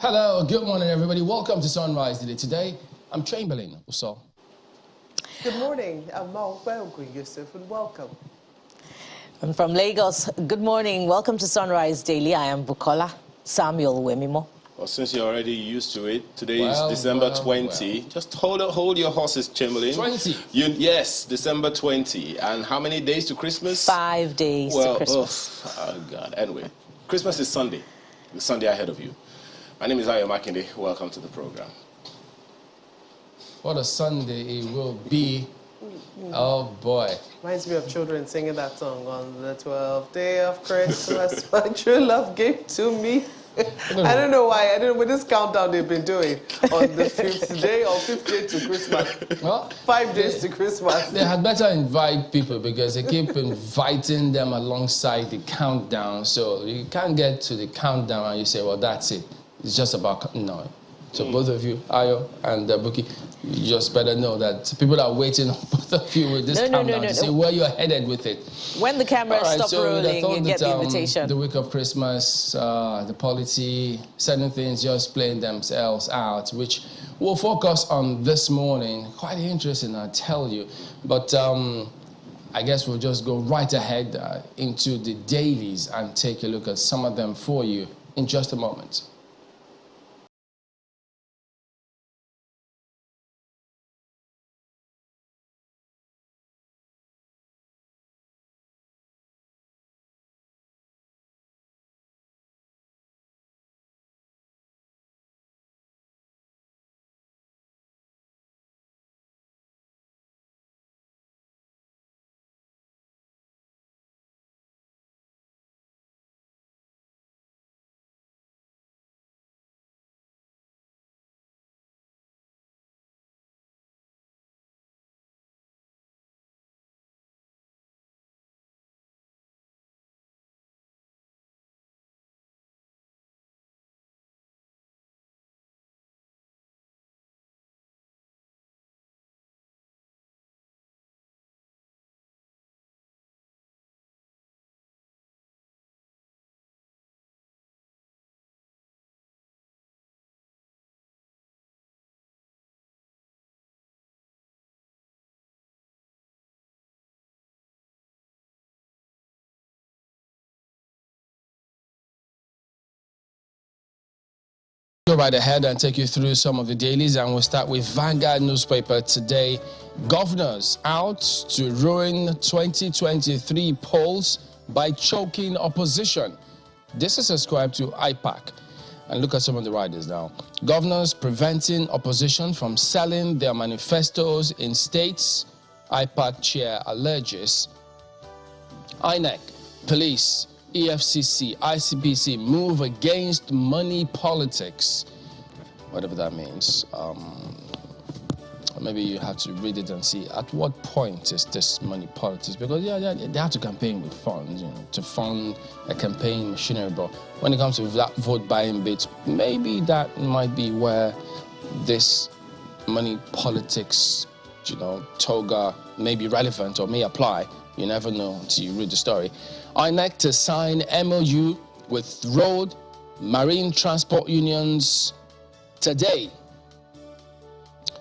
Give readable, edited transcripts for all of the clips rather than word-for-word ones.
Hello, good morning, everybody. Welcome to Sunrise Daily. Today, I'm Chamberlain Usol. Good morning. I'm Welgui Yusuf, and welcome. And from Lagos, good morning. Welcome to Sunrise Daily. I am Bukola Samuel Wemimo. Well, since you're already used to it, today is December 20. Just hold your horses, Chamberlain. 20? Yes, December 20. And how many days to Christmas? 5 days to Christmas. Oh, God. Anyway, Christmas is Sunday. The Sunday ahead of you. My name is Ayo Makinde. Welcome to the program. What a Sunday it will be. Oh, boy. Reminds me of children singing that song, on the 12th day of Christmas, my true love gave to me. I don't know why. I don't know what this countdown they've been doing on the 5th day or 5th day to Christmas. Well, 5 days to Christmas. They had better invite people because they keep inviting them alongside the countdown. So you can't get to the countdown and you say, well, that's it. It's just about, no. So both of you, Ayo and Buki, you just better know that people are waiting on both of you with this countdown to see where you're headed with it. When the cameras stop rolling, you get the invitation. The week of Christmas, the polity, certain things just playing themselves out, which we'll focus on this morning. Quite interesting, I tell you. But I guess we'll just go right ahead into the dailies and take a look at some of them for you in just a moment. Go right ahead and take you through some of the dailies, and we'll start with Vanguard newspaper today. Governors out to ruin 2023 polls by choking opposition. This is ascribed to IPAC. And look at some of the riders now. Governors preventing opposition from selling their manifestos in states, IPAC chair alleges. INEC, police, EFCC, ICPC move against money politics, whatever that means. Maybe you have to read it and see at what point is this money politics, because they have to campaign with funds, to fund a campaign machinery. But when it comes to that vote buying bit, maybe that might be where this money politics, toga may be relevant or may apply. You never know until you read the story. INEC to sign MOU with road, marine transport unions today.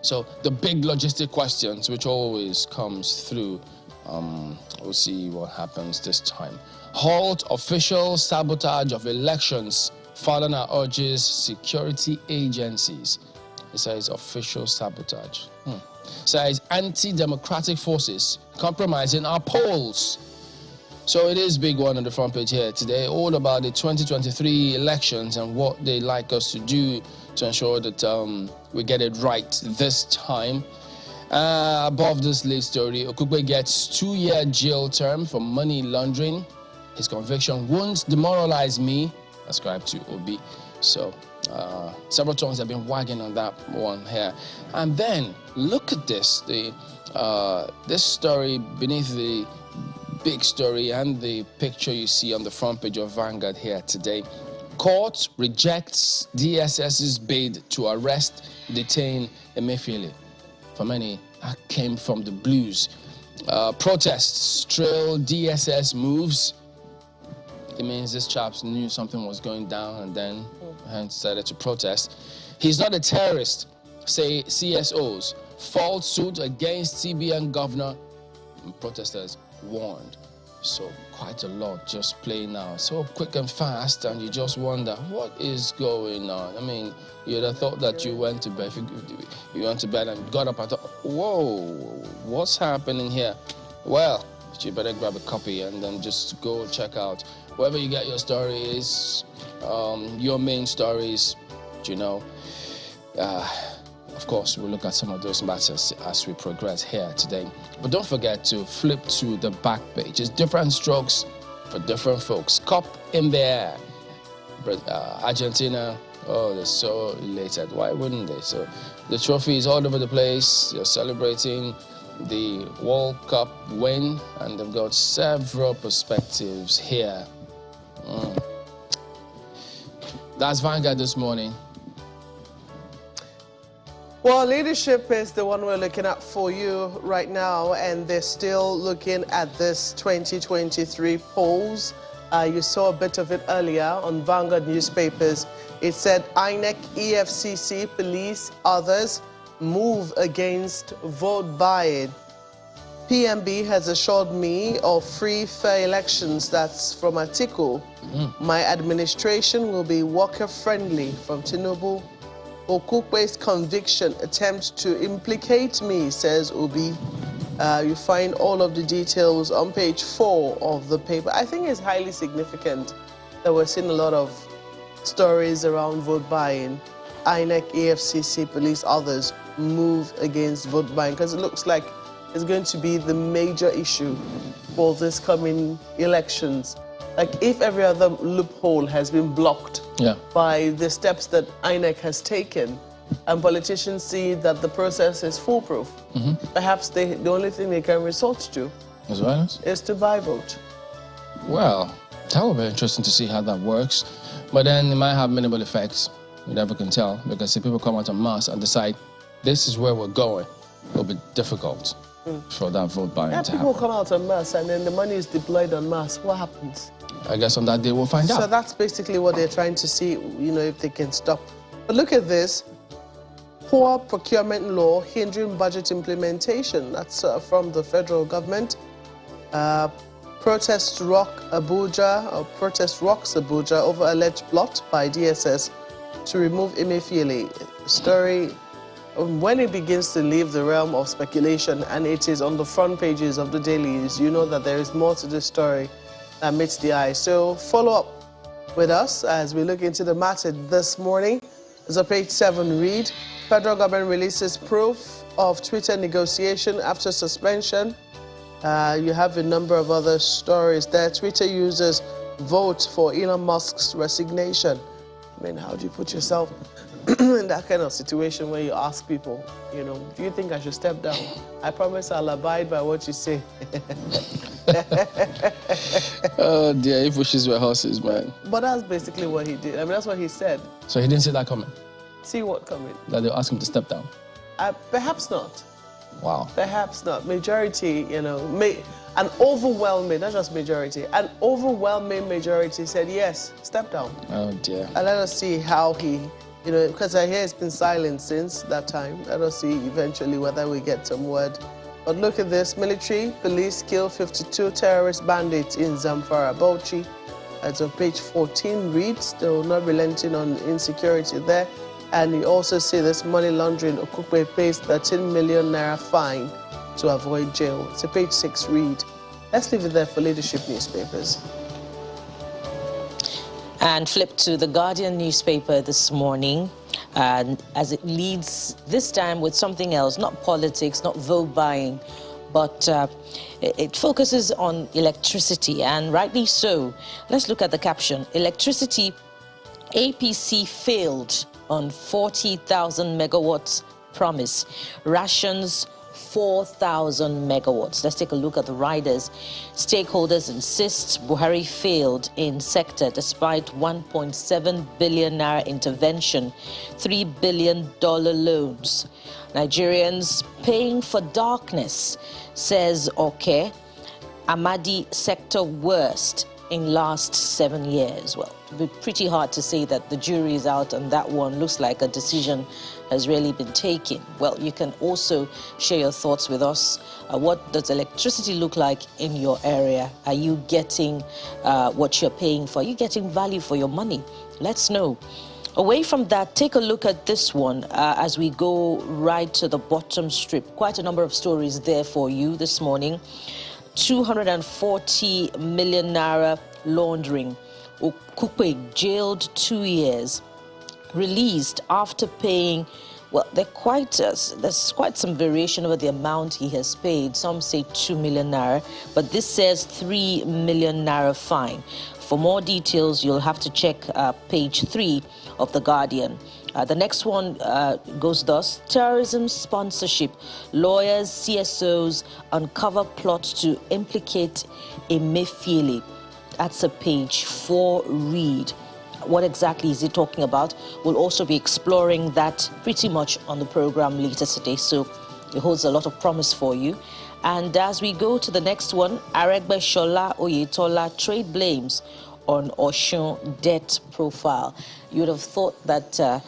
So the big logistic questions, which always comes through, we'll see what happens this time. Halt official sabotage of elections. Falana urges security agencies. It says official sabotage. Says anti-democratic forces compromising our polls. So it is big one on the front page here today, all about the 2023 elections and what they like us to do to ensure that we get it right this time. Above this lead story, Okupe gets 2-year jail term for money laundering. His conviction won't demoralize me, ascribed to Obi. So several tongues have been wagging on that one here. And then look at this, this story beneath the big story and the picture you see on the front page of Vanguard here today. Court rejects DSS's bid to arrest, detain Emefiele. For many, that came from the blues. Protests trail DSS moves. it means this chap knew something was going down and then decided to protest. He's not a terrorist, say CSOs. Filed suit against CBN governor, and protesters warned. So quite a lot just playing out so quick and fast, and you just wonder what is going on. I mean, you'd have thought that you went to bed, you went to bed and got up and thought, whoa, what's happening here? Well, you better grab a copy and then just go check out wherever you get your stories, your main stories, you know. Of course, we'll look at some of those matters as we progress here today. But don't forget to flip to the back page. It's different strokes for different folks. Cup in the air. Argentina, oh, they're so elated. Why wouldn't they? So the trophy is all over the place. They're celebrating the World Cup win, and they've got several perspectives here. That's Vanguard this morning. Well, leadership is the one we're looking at for you right now, and they're still looking at this 2023 polls. You saw a bit of it earlier on Vanguard newspapers. It said INEC, EFCC, police, others move against vote buying. PMB has assured me of free, fair elections. That's from Atiku. My administration will be worker-friendly, from Tinubu. Okupe's conviction attempt to implicate me, says Obi. You find all of the details on page 4 of the paper. I think it's highly significant that we're seeing a lot of stories around vote buying. INEC, EFCC, police, others move against vote buying, because it looks like it's going to be the major issue for this coming elections. Like, if every other loophole has been blocked by the steps that INEC has taken, and politicians see that the process is foolproof, perhaps the only thing they can resort to is to buy vote. Well, that will be interesting to see how that works. But then it might have minimal effects. You never can tell, because if people come out en masse and decide this is where we're going, it'll be difficult for that vote buying to happen. People come out en masse and then the money is deployed en masse. What happens? I guess on that day we'll find out. So that's basically what they're trying to see, you know, if they can stop. But look at this. Poor procurement law hindering budget implementation. That's from the federal government. Protest rocks Abuja over alleged plot by DSS to remove Emefiele. Story, when it begins to leave the realm of speculation and it is on the front pages of the dailies, you know that there is more to this story that meets the eye. So follow up with us as we look into the matter this morning. As a page 7 read, federal government releases proof of Twitter negotiation after suspension. You have a number of other stories there. Twitter users vote for Elon Musk's resignation. I mean, how do you put yourself in that kind of situation where you ask people, you know, do you think I should step down? I promise I'll abide by what you say. Oh dear, if wishes were horses, man. But that's basically what he did. I mean, that's what he said. So he didn't see that coming? See what coming? That they'll ask him to step down? Perhaps not. Wow. Perhaps not. Majority, you know, an overwhelming, not just majority, an overwhelming majority said yes, step down. Oh dear. And let us see how he, you know, because I hear it's been silent since that time. Let us see eventually whether we get some word. But look at this. Military police kill 52 terrorist bandits in Zamfara, Bauchi. As on page 14 reads, they will not relenting on insecurity there. And you also see this money laundering. Okupe pays 13 million naira fine to avoid jail. It's a page 6 read. Let's leave it there for leadership newspapers. And flip to the Guardian newspaper this morning, and as it leads this time with something else, not politics, not vote buying, but it focuses on electricity, and rightly so. Let's look at the caption. Electricity, APC failed on 40,000 megawatts promise. Rations 4,000 megawatts. Let's take a look at the riders. Stakeholders insist Buhari failed in sector despite 1.7 billion naira intervention, $3 billion loans. Nigerians paying for darkness, says Oke. Amadi sector worst. in last 7 years? Well, it would be pretty hard to say that the jury is out on that one. Looks like a decision has really been taken. Well, you can also share your thoughts with us. What does electricity look like in your area? Are you getting what you're paying for? Are you getting value for your money? Let's know. Away from that, take a look at this one as we go right to the bottom strip. Quite a number of stories there for you this morning. 240 million naira laundering. Okupe jailed 2 years. Released after paying, well, there's quite some variation over the amount he has paid. Some say 2 million naira, but this says 3 million naira fine. For more details, you'll have to check page 3 of The Guardian. The next one goes thus: terrorism sponsorship. Lawyers, CSOs uncover plot to implicate Emefiele. That's a page 4 read. What exactly is he talking about? We'll also be exploring that pretty much on the program later today, so it holds a lot of promise for you. And as we go to the next one, Aregbesola Oyetola trade blames on Osun debt profile. You would have thought that the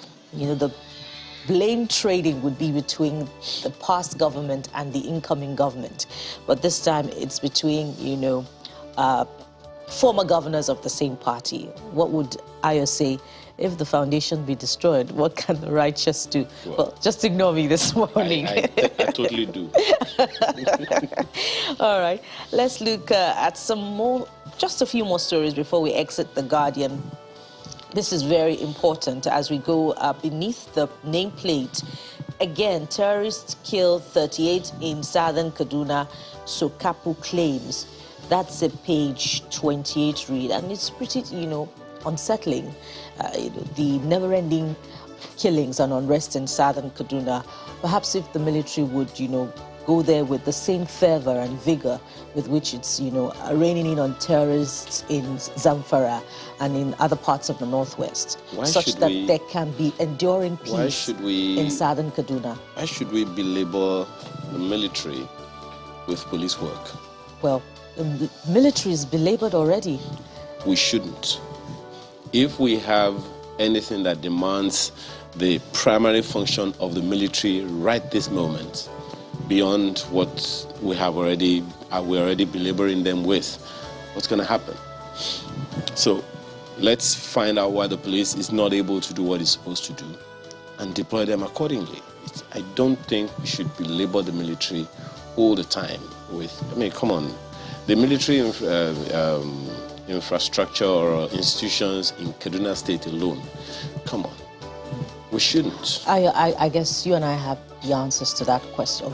blame trading would be between the past government and the incoming government, but this time it's between former governors of the same party. What would Ayo say? If the foundation be destroyed, what can the righteous do? Well, just ignore me this morning. I totally do. All right, let's look at just a few more stories before we exit The Guardian. This is very important as we go beneath the nameplate. Again, terrorists kill 38 in southern Kaduna, Sokapu claims. That's a page 28 read, and it's pretty, unsettling. The never-ending killings and unrest in southern Kaduna. Perhaps if the military would, go there with the same fervor and vigor with which it's, raining in on terrorists in Zamfara and in other parts of the northwest, such that there can be enduring peace in southern Kaduna. Why should we belabor the military with police work? Well, the military is belabored already. We shouldn't. If we have anything that demands the primary function of the military right this moment, beyond what we're already belaboring them with, what's going to happen? So let's find out why the police is not able to do what it's supposed to do and deploy them accordingly. I don't think we should belabor the military all the time with, come on. The military infrastructure or institutions in Kaduna State alone, come on. We shouldn't. I guess you and I have the answers to that question.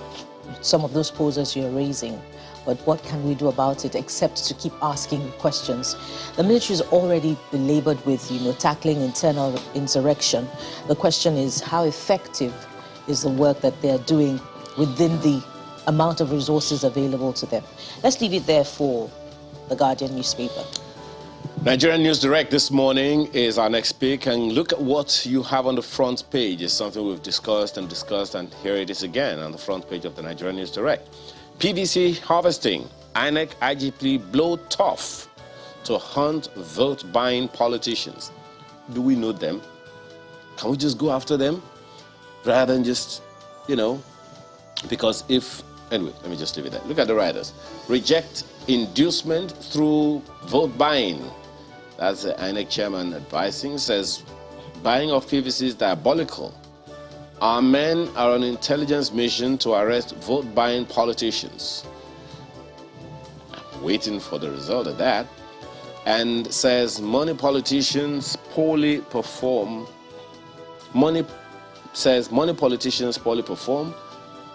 Some of those poses you're raising, but what can we do about it except to keep asking questions? The military is already belabored with, tackling internal insurrection. The question is, how effective is the work that they're doing within the amount of resources available to them? Let's leave it there for The Guardian newspaper. Nigerian News Direct this morning is our next pick, and look at what you have on the front page. It's something we've discussed, and here it is again on the front page of the Nigerian News Direct. PVC harvesting. INEC IGP blow tough to hunt vote-buying politicians. Do we know them? Can we just go after them rather than just, because anyway, let me just leave it there. Look at the riders. Reject inducement through vote buying. That's the INEC chairman advising, says buying of PVC is diabolical. Our men are on intelligence mission to arrest vote buying politicians. I'm waiting for the result of that. And says money politicians poorly perform. Money politicians poorly perform.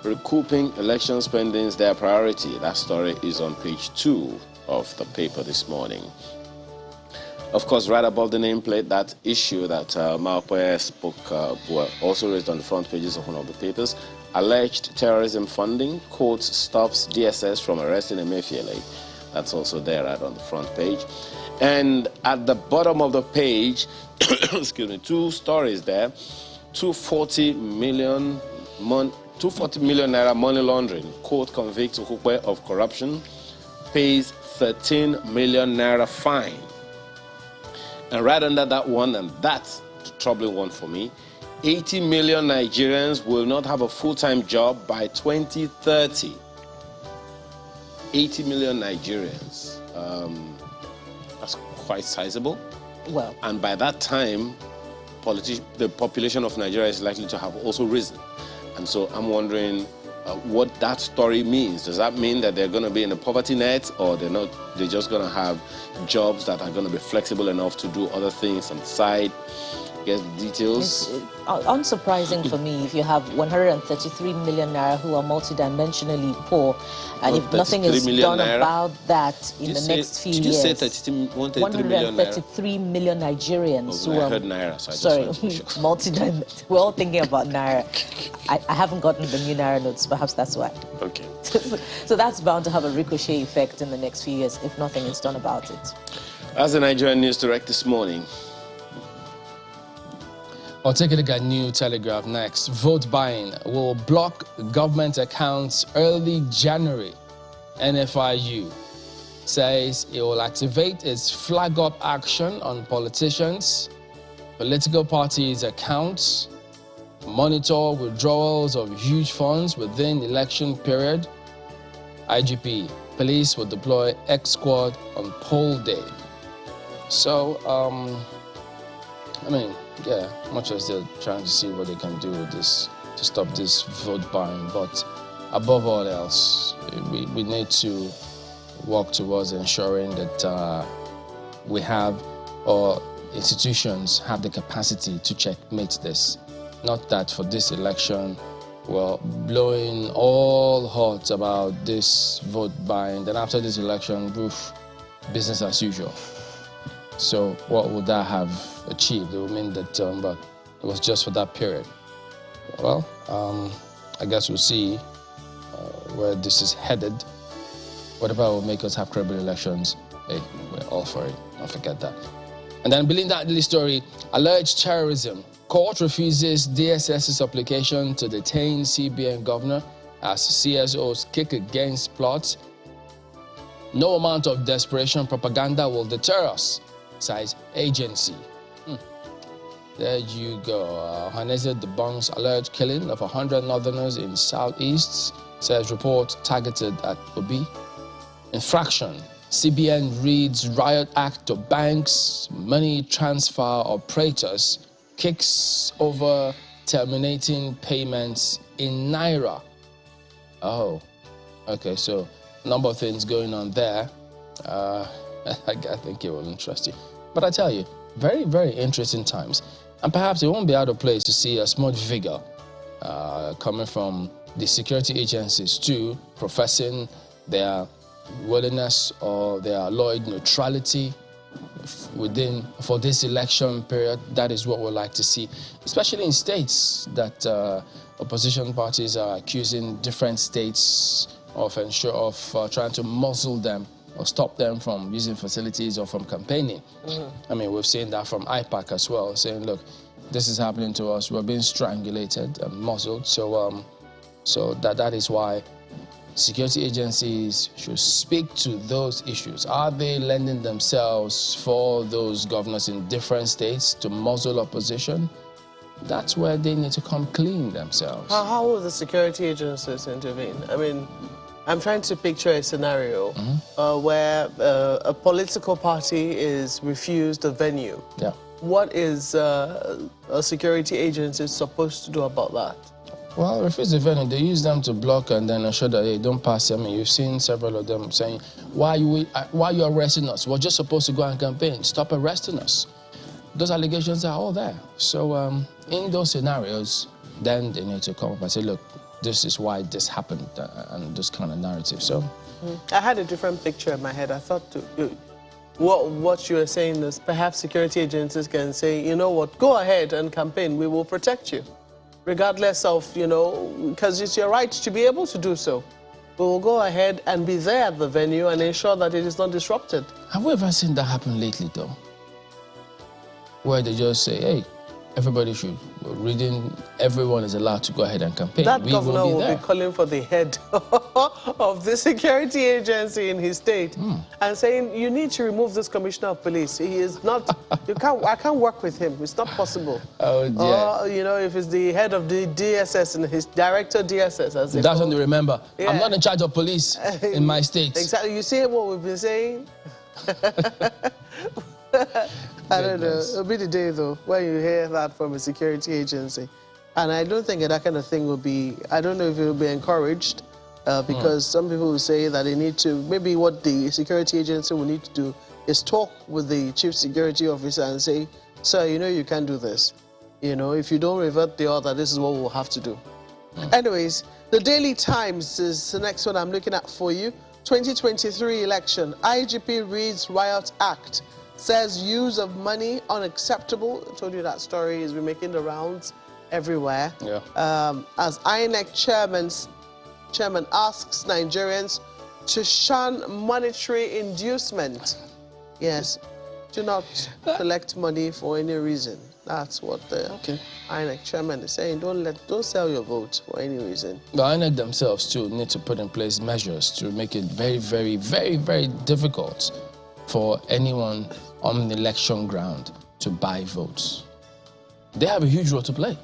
Recouping election spending is their priority. That story is on page 2 of the paper this morning. Of course, right above the nameplate, that issue that Malpoe spoke were also raised on the front pages of one of the papers. Alleged terrorism funding, court stops DSS from arresting Emefiele. That's also there right on the front page. And at the bottom of the page, excuse me, 2 stories there. 240 million naira money laundering. Court convicts Okupe of corruption. pays 13 million naira fine. And right under that one, and that's the troubling one for me, 80 million Nigerians will not have a full-time job by 2030. 80 million Nigerians. That's quite sizable. Well, and by that time, the population of Nigeria is likely to have also risen. And so I'm wondering what that story means. Does that mean that they're going to be in a poverty net, or they're just going to have jobs that are going to be flexible enough to do other things on the side? Get the details. It's unsurprising for me if you have 133 million naira who are multidimensionally poor, and if nothing is done about that in the next few years. Did you say 133 million Nigerians who are... I heard naira, so I sorry, just wanted to be sure. multidimensional. We're all thinking about naira. I haven't gotten the new naira notes, perhaps that's why. Okay. So that's bound to have a ricochet effect in the next few years if nothing is done about it. As the Nigerian News Direct this morning. I'll take a look at New Telegraph next. Vote buying will block government accounts early January. NFIU says it will activate its flag-up action on politicians, political parties' accounts, monitor withdrawals of huge funds within election period. IGP, police will deploy X-Squad on poll day. So, I mean, yeah, much as they're trying to see what they can do with this to stop this vote buying, but above all else, we need to work towards ensuring that we have, or institutions have the capacity to checkmate this. Not that for this election, we're blowing all hot about this vote buying, then after this election, business as usual. So what would that have achieved? It would mean that but it was just for that period. Well, I guess we'll see where this is headed. Whatever will make us have credible elections, hey, we're all for it. Don't forget that. And then below that little story, alleged terrorism. Court refuses DSS's application to detain CBN governor as CSOs kick against plots. No amount of desperation propaganda will deter us, says agency. There you go. Haneze debunks alleged killing of 100 northerners in southeast, says report targeted at Obi. Infraction. CBN reads riot act to banks, money transfer operators, kicks over terminating payments in Naira. Oh, okay, so a number of things going on there. I think it will interest you. But I tell you, very, very interesting times. And perhaps it won't be out of place to see a small vigor coming from the security agencies too, professing their willingness or their loyal neutrality for this election period. That is what we'd like to see, especially in states that opposition parties are accusing different states of trying to muzzle them or stop them from using facilities or from campaigning. I mean, we've seen that from IPAC as well, saying, look, this is happening to us. We're being strangulated and muzzled. So, that is why security agencies should speak to those issues. Are they lending themselves for those governors in different states to muzzle opposition? That's where they need to come clean themselves. How will the security agencies intervene? I mean, I'm trying to picture a scenario where a political party is refused a venue. Yeah. What is a security agency supposed to do about that? Well, refuse the venue, they use them to block and then ensure that they don't pass. I mean, you've seen several of them saying, why are you arresting us? We're just supposed to go and campaign. Stop arresting us. Those allegations are all there. So in those scenarios, then they need to come up and say, look, this is why this happened, and this kind of narrative. So I had a different picture in my head. I thought what you were saying is perhaps security agencies can say, you know what, go ahead and campaign. We will protect you, regardless of, because it's your right to be able to do so. We will go ahead and be there at the venue and ensure that it is not disrupted. Have we ever seen that happen lately, though? Where they just say, hey, everybody should, everyone is allowed to go ahead and campaign. That We governor will be calling for the head of the security agency in his state and saying, you need to remove this commissioner of police. He is not, I can't work with him. It's not possible. Oh, dear. Or, you know, if it's the head of the DSS and his director DSS, as they That's call. when they remember. Yeah. I'm not in charge of police in my state. Exactly. You see what we've been saying? I don't know. It'll be the day, though, when you hear that from a security agency. And I don't think that kind of thing will be, I don't know if it will be encouraged, because some people will say that they need to, maybe what the security agency will need to do is talk with the chief security officer and say, sir, you know you can't do this. You know, if you don't revert the order, this is what we'll have to do. Anyways, the Daily Times is the next one I'm looking at for you. 2023 election, IGP reads Riot Act, says use of money unacceptable. I told you that story has been making the rounds everywhere. Yeah. As INEC chairman asks Nigerians to shun monetary inducement. Yes, do not collect money for any reason. That's what the INEC chairman is saying. Don't sell your vote for any reason. The INEC themselves too need to put in place measures to make it very, very, very, very difficult for anyone on the election ground to buy votes. They have a huge role to play.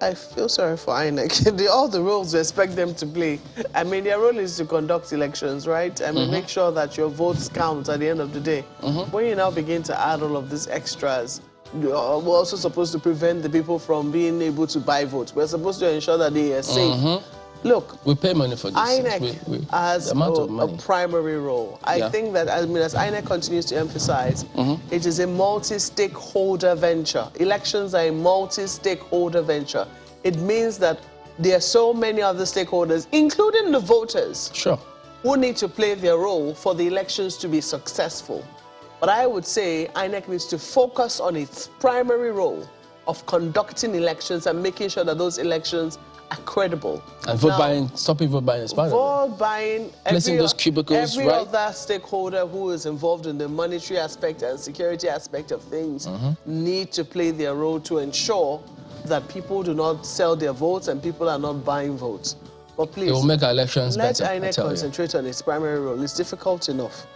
I feel sorry for INEC. All the roles we expect them to play. I mean, their role is to conduct elections, right? I mean, make sure that your votes count at the end of the day. When you now begin to add all of these extras, we're also supposed to prevent the people from being able to buy votes. We're supposed to ensure that they are safe. Look, we pay money for this. INEC has a primary role. I think that, I mean, as INEC continues to emphasize, it is a multi-stakeholder venture. Elections are a multi-stakeholder venture. It means that there are so many other stakeholders, including the voters, who need to play their role for the elections to be successful. But I would say INEC needs to focus on its primary role of conducting elections and making sure that those elections are credible. And vote buying, stopping vote buying is part of it. Vote buying, placing those cubicles, every other stakeholder who is involved in the monetary aspect and security aspect of things need to play their role to ensure that people do not sell their votes and people are not buying votes. But please, it will make our elections let better. INEC concentrate on its primary role. It's difficult enough.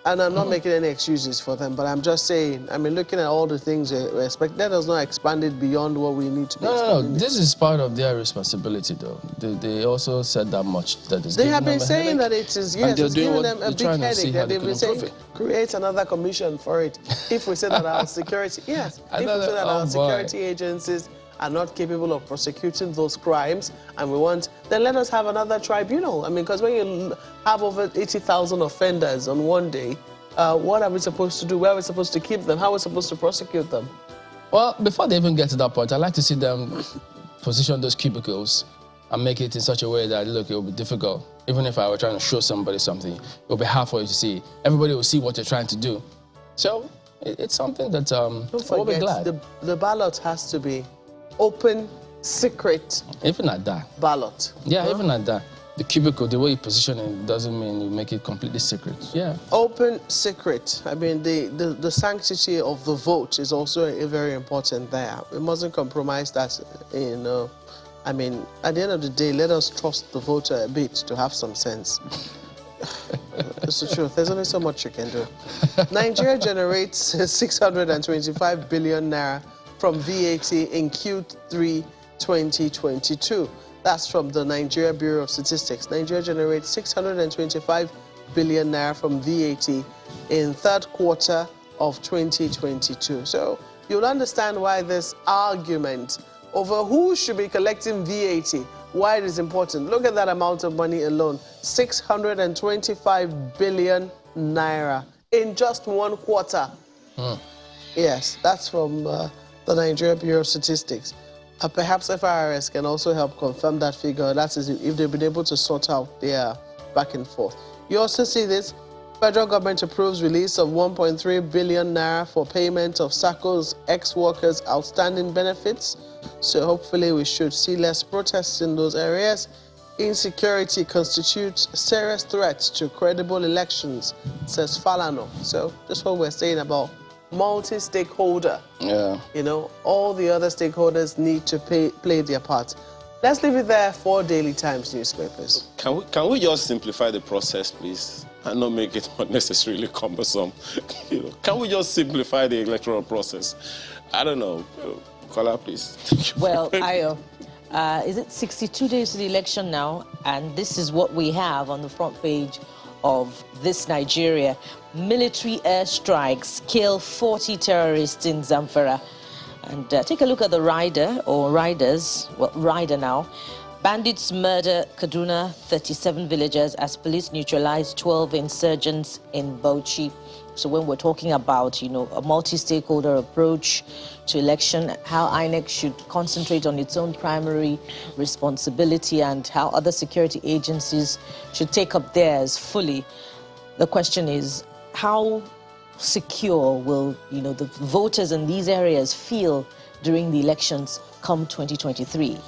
And I'm not making any excuses for them, but I'm just saying, I mean, looking at all the things we expect, that does not expand it beyond what we need to be No, this is part of their responsibility, though. They also said that much. That is they have been saying that it is, yes, it's giving them a big headache. That they've been saying, create another commission for it. If we say that our security, if we say that our security agencies are not capable of prosecuting those crimes, and we want, then let us have another tribunal. I mean, because when you have over 80,000 offenders on one day, what are we supposed to do? Where are we supposed to keep them? How are we supposed to prosecute them? Well, before they even get to that point, I'd like to see them position those cubicles and make it in such a way that, look, it will be difficult. Even if I were trying to show somebody something, it will be hard for you to see. Everybody will see what you're trying to do. So it's something that Don't forget, we'll be glad. The ballot has to be open, secret. Even at that. Ballot. Yeah, even at that. The cubicle, the way you position it doesn't mean you make it completely secret. Yeah. Open, secret. I mean, the sanctity of the vote is also very important there. We mustn't compromise that, you know. I mean, at the end of the day, let us trust the voter a bit to have some sense. It's the truth. There's only so much you can do. Nigeria generates 625 billion naira from VAT in Q3 2022. That's from the Nigeria Bureau of Statistics. Nigeria generates 625 billion naira from VAT in third quarter of 2022. So you'll understand why this argument over who should be collecting VAT, why it is important. Look at that amount of money alone, 625 billion naira in just one quarter. Yes, that's from the Nigeria Bureau of Statistics. Perhaps FIRS can also help confirm that figure. That is, if they've been able to sort out their back and forth. You also see this. Federal government approves release of 1.3 billion naira for payment of SACCO's ex-workers' outstanding benefits. So hopefully we should see less protests in those areas. Insecurity constitutes serious threats to credible elections, says Falano. So that's what we're saying about multi-stakeholder. Yeah. You know, all the other stakeholders need to play their part. Let's leave it there for Daily Times newspapers. Can we just simplify the process, please, and not make it unnecessarily cumbersome? You know, can we just simplify the electoral process? I don't know. Kola, please. Well, Ayo, is it 62 days to the election now? And this is what we have on the front page of This Nigeria. Military airstrikes kill 40 terrorists in Zamfara. And take a look at the rider, or riders, well, rider now. Bandits murder Kaduna 37 villagers as police neutralize 12 insurgents in Bauchi. So when we're talking about, you know, a multi-stakeholder approach to election, how INEC should concentrate on its own primary responsibility and how other security agencies should take up theirs fully, the question is, how secure will, you know, the voters in these areas feel during the elections come 2023?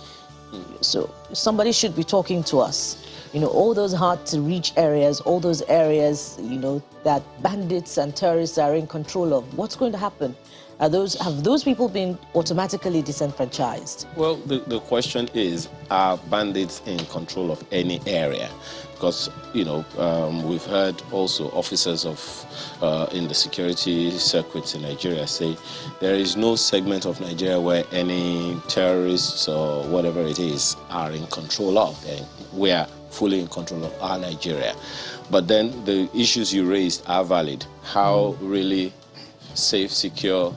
So somebody should be talking to us. You know, all those hard-to-reach areas, all those areas, you know, that bandits and terrorists are in control of. What's going to happen? Have those people been automatically disenfranchised? Well, the question is, are bandits in control of any area? Because, you know, we've heard also officers of in the security circuits in Nigeria say there is no segment of Nigeria where any terrorists or whatever it is are in control of. And we are fully in control of our Nigeria. But then the issues you raised are valid. How really safe, secure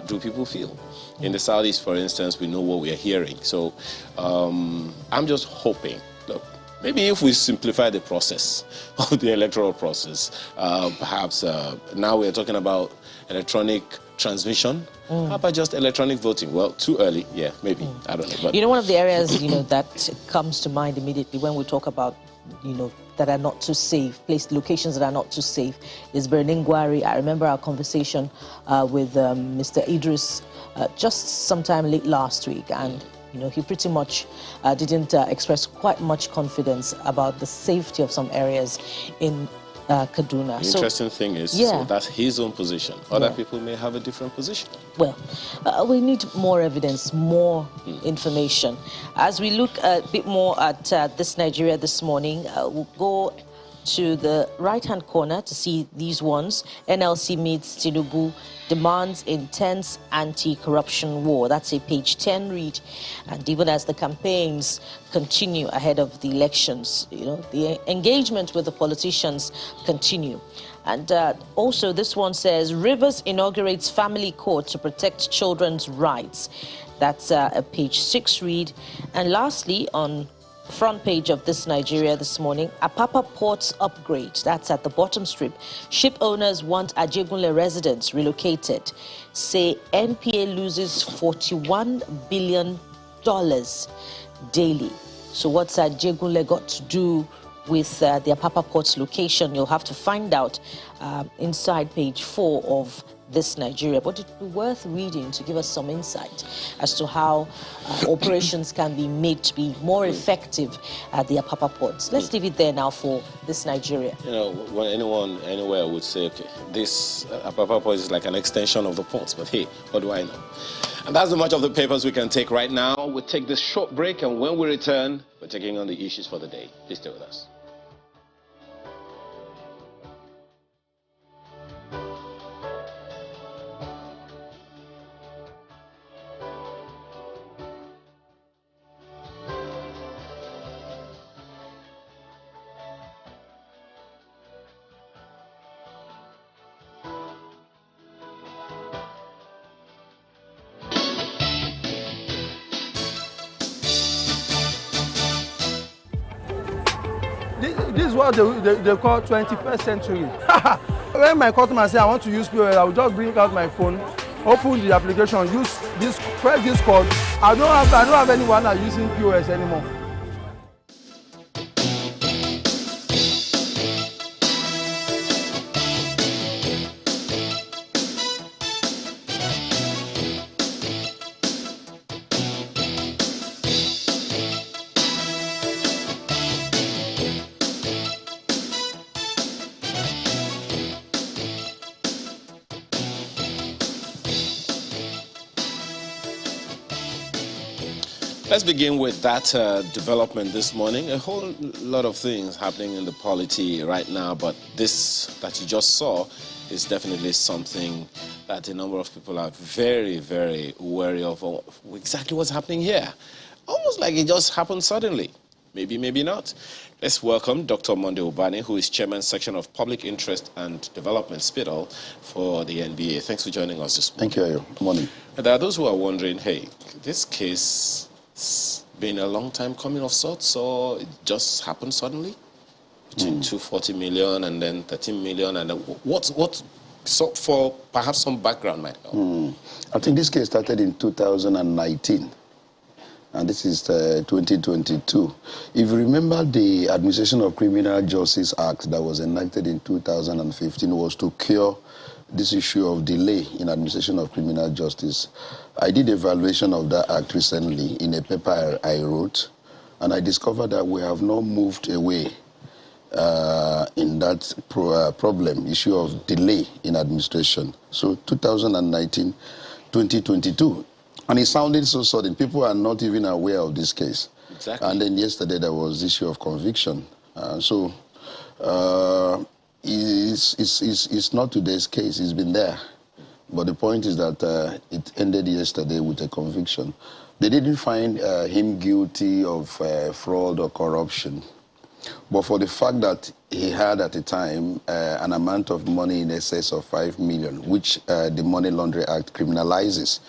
do people feel? In the Southeast, for instance, we know what we are hearing. So I'm just hoping, look, maybe if we simplify the process of the electoral process, perhaps now we're talking about electronic transmission. How about just electronic voting? Well, too early, yeah, maybe. I don't know. But you know, one of the areas, you know, that comes to mind immediately when we talk about, you know, that are not too safe, locations that are not too safe, is Berningwari. I remember our conversation with Mr. Idris just sometime late last week, and you know, he pretty much didn't express quite much confidence about the safety of some areas in Kaduna. The interesting thing is, yeah, so that's his own position. Other people may have a different position. Well, we need more evidence, more information. As we look a bit more at This Nigeria this morning, we'll go to the right-hand corner to see these ones. NLC meets Tinubu, demands intense anti-corruption war. That's a page 10 read. And even as the campaigns continue ahead of the elections, you know, the engagement with the politicians continue. And also this one says, Rivers inaugurates family court to protect children's rights. That's a page 6 read. And lastly, on front page of This Nigeria this morning, Apapa Ports upgrade. That's at the bottom strip. Ship owners want Ajegunle residents relocated. Say NPA loses $41 billion daily. So what's Ajegunle got to do with the Apapa Ports location? You'll have to find out inside page 4 of This Nigeria, but it would be worth reading to give us some insight as to how operations can be made to be more effective at the Apapa ports. Let's leave it there now for This Nigeria. You know, when anyone anywhere would say, okay, this Apapa port is like an extension of the ports, but hey, what do I know? And that's the much of the papers we can take right now. We'll take this short break, and when we return, we're taking on the issues for the day. Please stay with us. This is what they call 21st century. When my customer say I want to use POS, I will just bring out my phone, open the application, press this code. I don't have anyone that using POS anymore. Let's begin with that development this morning. A whole lot of things happening in the polity right now, but this that you just saw is definitely something that a number of people are very, very wary of exactly what's happening here. Almost like it just happened suddenly. Maybe, maybe not. Let's welcome Dr. Monday Ubani, who is Chairman, Section of Public Interest and Development, SPIDL, for the NBA. Thanks for joining us this morning. Thank you. Good morning. And there are those who are wondering, hey, this case has been a long time coming of sorts, or it just happened suddenly? Between 240 million and then 13 million, and so for perhaps some background might help. I think this case started in 2019. And this is 2022. If you remember, the Administration of Criminal Justice Act that was enacted in 2015 was to cure this issue of delay in administration of criminal justice. I did evaluation of that act recently in a paper I wrote, and I discovered that we have not moved away in that problem, issue of delay in administration. So 2019, 2022. And it sounded so sudden. People are not even aware of this case. Exactly. And then yesterday there was the issue of conviction. It's not today's case. It's been there. But the point is that it ended yesterday with a conviction. They didn't find him guilty of fraud or corruption. But for the fact that he had at the time an amount of money in excess of 5 million, which the Money Laundering Act criminalizes.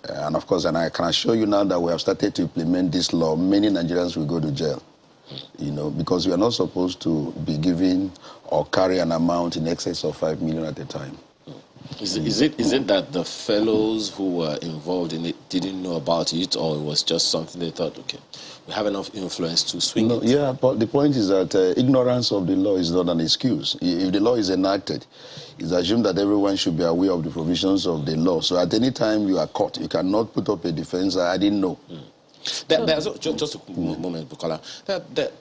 And of course, and I can assure you now that we have started to implement this law, many Nigerians will go to jail, because we are not supposed to be giving or carry an amount in excess of 5 million at a time. Is it that the fellows who were involved in it didn't know about it, or it was just something they thought, okay, we have enough influence to swing it? Yeah, but the point is that ignorance of the law is not an excuse. If the law is enacted, it's assumed that everyone should be aware of the provisions of the law. So at any time you are caught, you cannot put up a defense, I didn't know. Just a moment, Bukola.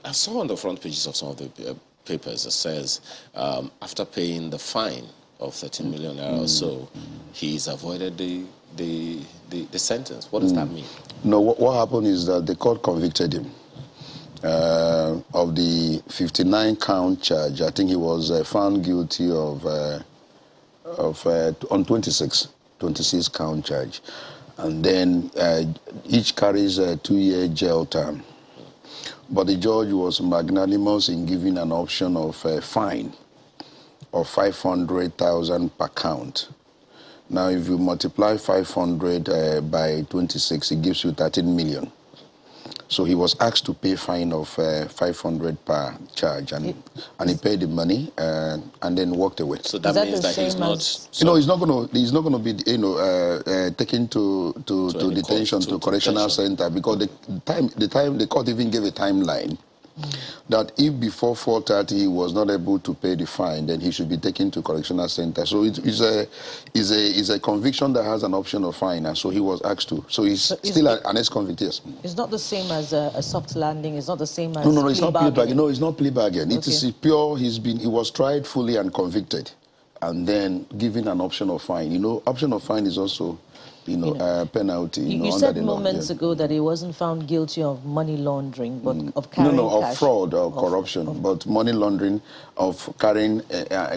I saw on the front pages of some of the papers that says after paying the fine of 13 million or so, he's avoided the sentence. What does that mean? No, what happened is that the court convicted him of the 59-count charge. I think he was found guilty on 26 count charge. And then each carries a 2-year jail term. But the judge was magnanimous in giving an option of a fine of 500,000 per count. Now, if you multiply 500 by 26, it gives you 13 million. So he was asked to pay a fine of 500 per charge, and he paid the money and then walked away. So that means that he's not. He's not going to be taken to detention to correctional center, because the court even gave a timeline. That if before 4:30 he was not able to pay the fine, then he should be taken to correctional center. So it's a conviction that has an option of fine, and so he was asked to. So he's still an ex-convict, yes. It's not the same as a soft landing. It's not the same as No, it's not plea bargain. No, it's not plea bargain. Okay. It is pure. He was tried fully and convicted, and then given an option of fine. Option of fine is also penalty. You said moments ago that he wasn't found guilty of money laundering, but of carrying of fraud or corruption, but money laundering of carrying,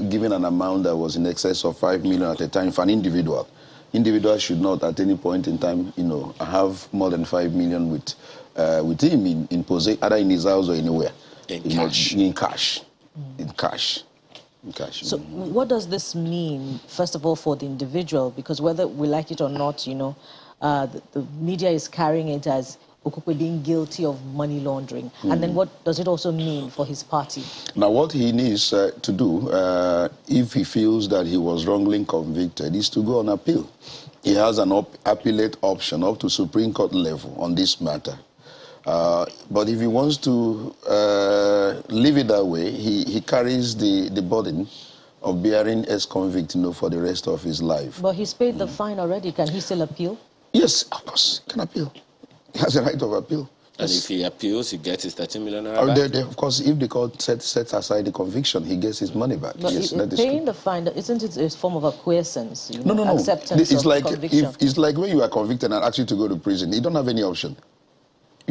giving an amount that was in excess of 5 million at a time for an individual. Individual should not at any point in time, have more than 5 million with him in possession, either in his house or anywhere. In cash. In cash. So what does this mean, first of all, for the individual? Because whether we like it or not, the media is carrying it as Okupe being guilty of money laundering. And then what does it also mean for his party? Now, what he needs to do, if he feels that he was wrongly convicted, is to go on appeal. He has an appellate option up to Supreme Court level on this matter. But if he wants to leave it that way, he carries the burden of bearing ex-convict for the rest of his life. But he's paid the fine already. Can he still appeal? Yes, of course, he can appeal. He has a right of appeal. And if he appeals, he gets his 13 million back? Of course, if the court sets aside the conviction, he gets his money back. But yes, paying the fine, isn't it a form of acquiescence? No. Acceptance it's of like conviction. it's like when you are convicted and ask you to go to prison, you don't have any option.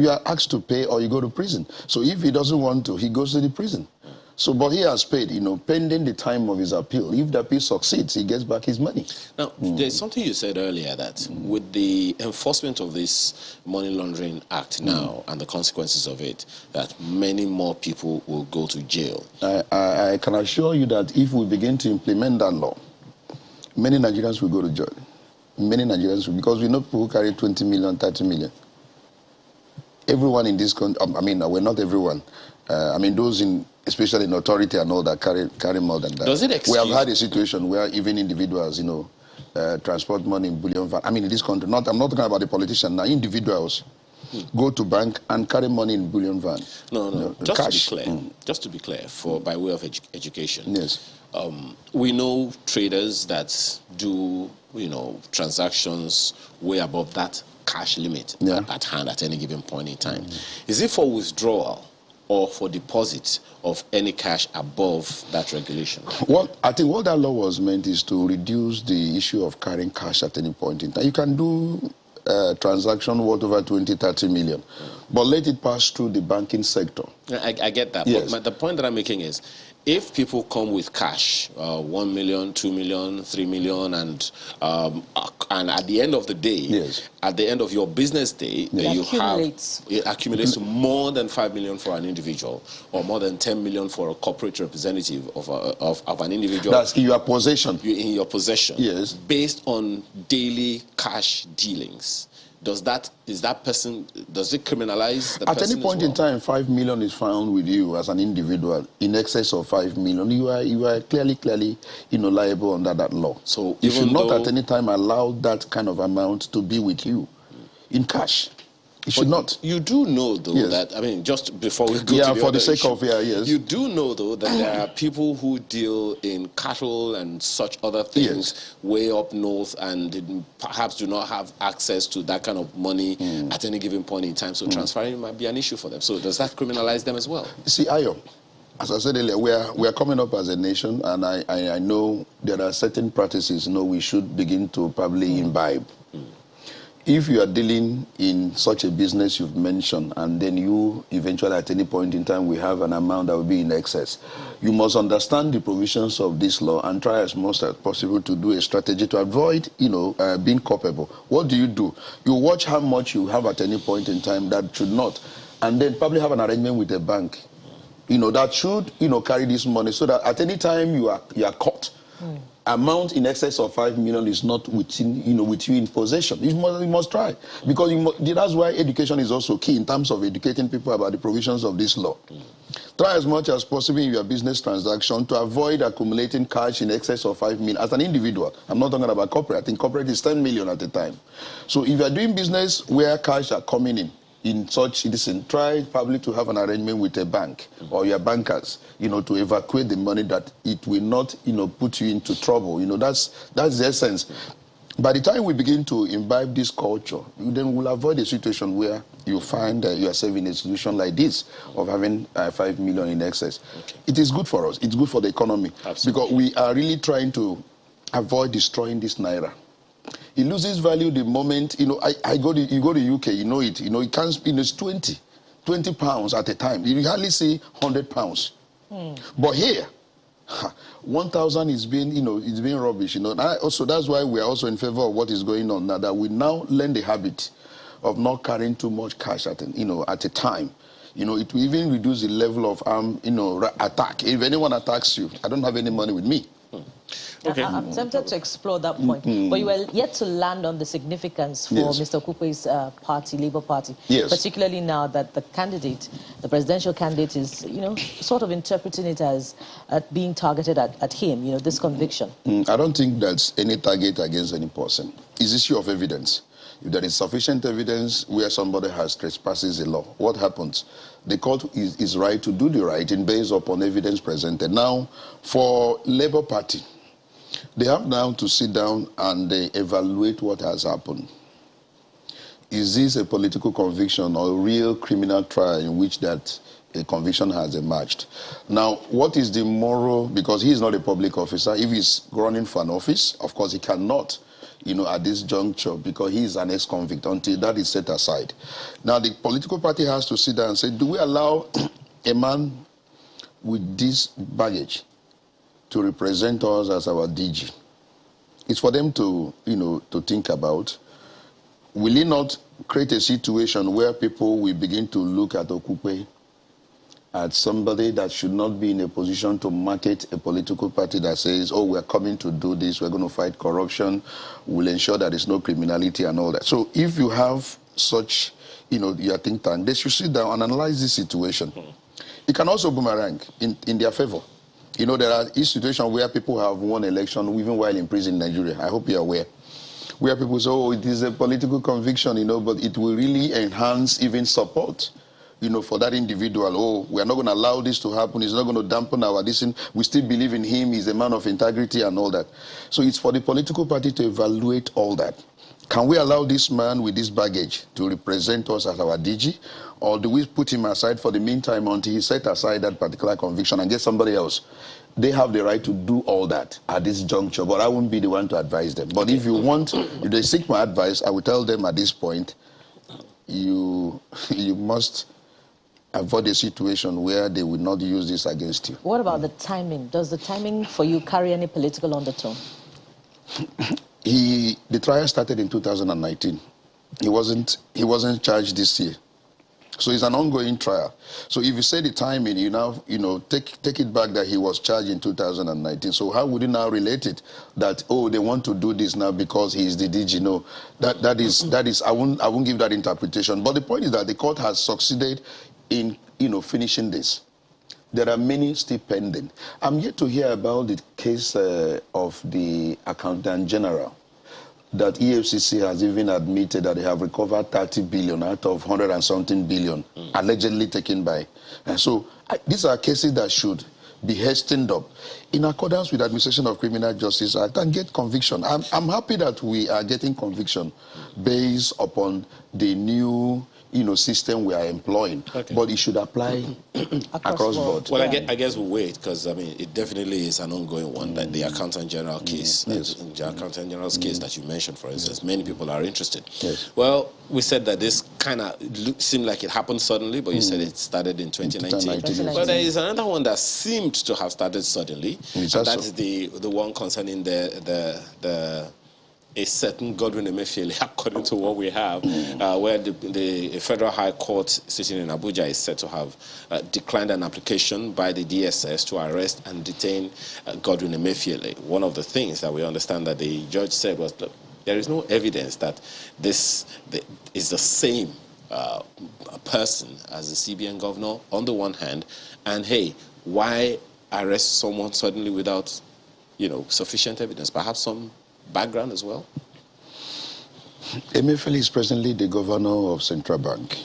you are asked to pay or you go to prison. So if he doesn't want to, he goes to the prison. So, but he has paid, pending the time of his appeal. If the appeal succeeds, he gets back his money. Now, there's something you said earlier that with the enforcement of this Money Laundering Act now and the consequences of it, that many more people will go to jail. I can assure you that if we begin to implement that law, many Nigerians will go to jail. Many Nigerians will, because we know people who carry 20 million, 30 million. Everyone in this country, I mean, we're not everyone. Those especially in authority and all that carry more than that. Does it excuse? We have had a situation where even individuals, transport money in bullion van. In this country, I'm not talking about the politician now. Individuals go to bank and carry money in bullion van. No. Just cash. To be clear, for by way of education. Yes. We know traders that do, transactions way above that cash limit at hand at any given point in time. Is it for withdrawal or for deposit of any cash above that regulation? I think what that law was meant is to reduce the issue of carrying cash at any point in time. You can do a transaction worth over 20, 30 million, but let it pass through the banking sector. I get that, yes. But the point that I'm making is, if people come with cash, 1 million, 2 million, 3 million, and at the end of the day, yes. At the end of your business day, it accumulates to more than 5 million for an individual, or more than 10 million for a corporate representative of an individual. That's in your possession. In your possession. Yes. Based on daily cash dealings. Does it criminalize the person? At any point in time, 5 million is found with you as an individual in excess of 5 million. You are clearly, liable under that law. So you should not at any time allow that kind of amount to be with you in cash. It should not. You do know, though, yes. that, just before we go to the for the other sake issue, of, yes. You do know, though, that there are people who deal in cattle and such other things yes. way up north and perhaps do not have access to that kind of money at any given point in time. So transferring might be an issue for them. So does that criminalize them as well? See, Ayo, as I said earlier, we are coming up as a nation, and I know there are certain practices we should begin to probably imbibe. If you are dealing in such a business you've mentioned, and then you eventually at any point in time we have an amount that will be in excess, you must understand the provisions of this law and try as much as possible to do a strategy to avoid, being culpable. What do? You watch how much you have at any point in time that should not, and then probably have an arrangement with a bank, that should, carry this money so that at any time you are caught. Amount in excess of 5 million is not with you in possession. You must try, because that's why education is also key in terms of educating people about the provisions of this law. Try as much as possible in your business transaction to avoid accumulating cash in excess of 5 million as an individual. I'm not talking about corporate. I think corporate is 10 million at a time. So if you are doing business where cash are coming in such citizen, try probably to have an arrangement with a bank or your bankers, to evacuate the money, that it will not, put you into trouble. That's the essence. By the time we begin to imbibe this culture, then we'll avoid a situation where you find yourself in a situation like this of having 5 million in excess. Okay. It is good for us. It's good for the economy. Absolutely. Because we are really trying to avoid destroying this naira. It loses value the moment, you go to UK, it can't, it's 20 pounds at a time. You hardly see 100 pounds. But here, 1,000 is being, it's being rubbish, Also, that's why we are also in favor of what is going on now, that we now learn the habit of not carrying too much cash at a time. It will even reduce the level of attack. If anyone attacks you, I don't have any money with me. Okay. I'm tempted to explore that point, but you were yet to land on the significance for Mr. Okupe's party, Labour Party, particularly now that the presidential candidate is, sort of interpreting it as being targeted at him, this conviction. I don't think that's any target against any person. It's issue of evidence. If there is sufficient evidence where somebody has trespasses the law, what happens? The court is right to do the right in based upon evidence presented. Now, for Labour Party, they have now to sit down and evaluate what has happened. Is this a political conviction or a real criminal trial in which that a conviction has emerged? Now, what is the moral, because he is not a public officer, if he's running for an office, of course he cannot, at this juncture because he is an ex-convict until that is set aside. Now, the political party has to sit down and say, do we allow a man with this baggage to represent us as our DG? It's for them to, to think about. Will it not create a situation where people will begin to look at Okupe as somebody that should not be in a position to market a political party that says, oh, we're coming to do this, we're going to fight corruption, we'll ensure that there's no criminality and all that. So if you have such, your think tank, they should sit down and analyze this situation. It can also boomerang in their favor. There are situations where people have won election even while in prison in Nigeria. I hope you're aware. Where people say, oh, it is a political conviction, but it will really enhance even support, for that individual. Oh, we are not going to allow this to happen. It's not going to dampen our decision. We still believe in him. He's a man of integrity and all that. So it's for the political party to evaluate all that. Can we allow this man with this baggage to represent us as our DG? Or do we put him aside for the meantime until he set aside that particular conviction and get somebody else? They have the right to do all that at this juncture, but I won't be the one to advise them. But if they seek my advice, I will tell them at this point, you must avoid a situation where they will not use this against you. What about the timing? Does the timing for you carry any political undertone? The trial started in 2019. He wasn't charged this year. So it's an ongoing trial. So if you say the timing, take it back that he was charged in 2019. So how would you now relate it that, oh, they want to do this now because he is the DG? No, that is I won't give that interpretation. But the point is that the court has succeeded in, finishing this. There are many still pending. I'm yet to hear about the case of the Accountant General, that EFCC has even admitted that they have recovered 30 billion out of 100 and something billion allegedly taken by. And so these are cases that should be hastened up in accordance with the Administration of Criminal Justice Act and get conviction. I'm happy that we are getting conviction based upon the new system we are employing, but it should apply across board. Well, I guess we'll wait because it definitely is an ongoing one. That the Accountant General case, the Accountant General's case that you mentioned, for instance, many people are interested. Yes. Well, we said that this kind of seemed like it happened suddenly, but you said it started in 2019. But there is another one that seemed to have started suddenly, and that's the one concerning a certain Godwin Emefiele, according to what we have, where the Federal High Court sitting in Abuja is said to have declined an application by the DSS to arrest and detain Godwin Emefiele. One of the things that we understand that the judge said was, look, there is no evidence that this is the same person as the CBN governor on the one hand, and hey, why arrest someone suddenly without, sufficient evidence? Perhaps some background as well? Emefiele is presently the governor of Central Bank.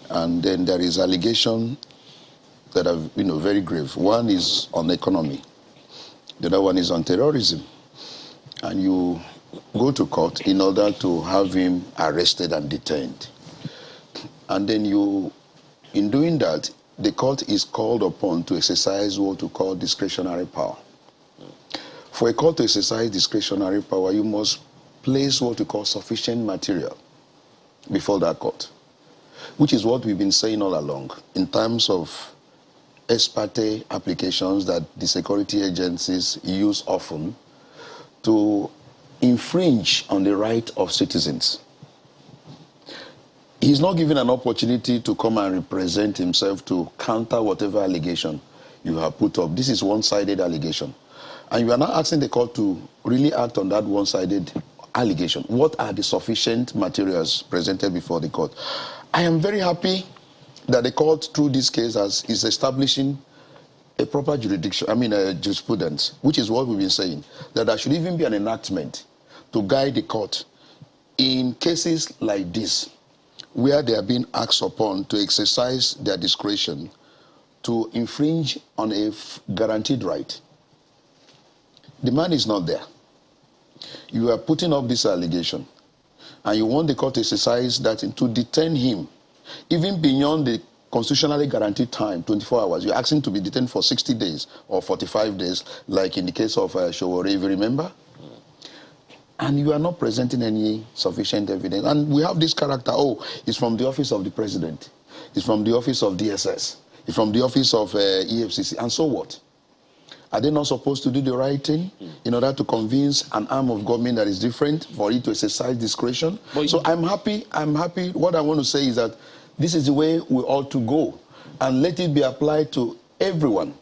And then there is allegation that are very grave. One is on economy. The other one is on terrorism. And you go to court in order to have him arrested and detained. And then in doing that, the court is called upon to exercise what we call discretionary power. For a court to exercise discretionary power, you must place what we call sufficient material before that court, which is what we've been saying all along in terms of ex parte applications that the security agencies use often to infringe on the right of citizens. He's not given an opportunity to come and represent himself to counter whatever allegation you have put up. This is one-sided allegation. And you are now asking the court to really act on that one-sided allegation. What are the sufficient materials presented before the court? I am very happy that the court, through this case, is establishing a proper jurisdiction, jurisprudence, which is what we've been saying, that there should even be an enactment to guide the court in cases like this, where they are being asked upon to exercise their discretion to infringe on a guaranteed right. The man is not there. You are putting up this allegation, and you want the court to exercise that to detain him, even beyond the constitutionally guaranteed time, 24 hours. You're asking to be detained for 60 days or 45 days, like in the case of Showore, if you remember. and you are not presenting any sufficient evidence. And we have this character, oh, it's from the office of the president, it's from the office of DSS, it's from the office of EFCC, and so what? Are they not supposed to do the right thing in order to convince an arm of government that is different for it to exercise discretion? So I'm happy. What I want to say is that this is the way we ought to go, and let it be applied to everyone,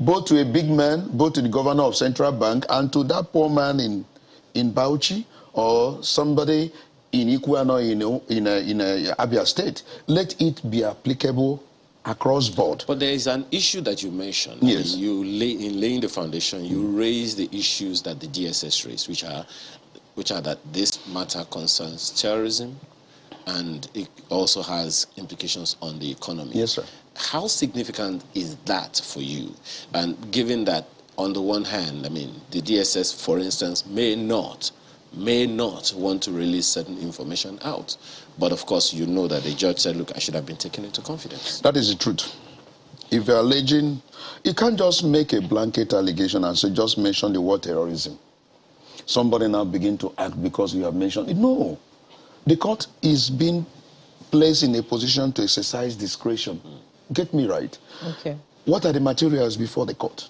both to a big man, both to the governor of Central Bank, and to that poor man in Bauchi or somebody in Ikuano in Abia State. Let it be applicable across board. But there is an issue that you mentioned. Yes. In laying the foundation, you raise the issues that the DSS raised, which are that this matter concerns terrorism, and it also has implications on the economy. Yes, sir. How significant is that for you? And given that, on the one hand, I mean, the DSS, for instance, may not want to release certain information out. But of course, you know that the judge said, look, I should have been taken into confidence. That is the truth. If you're alleging, you can't just make a blanket allegation and say, just mention the word terrorism. Somebody now begin to act because you have mentioned it. No. The court is being placed in a position to exercise discretion. Get me right. Okay. What are the materials before the court?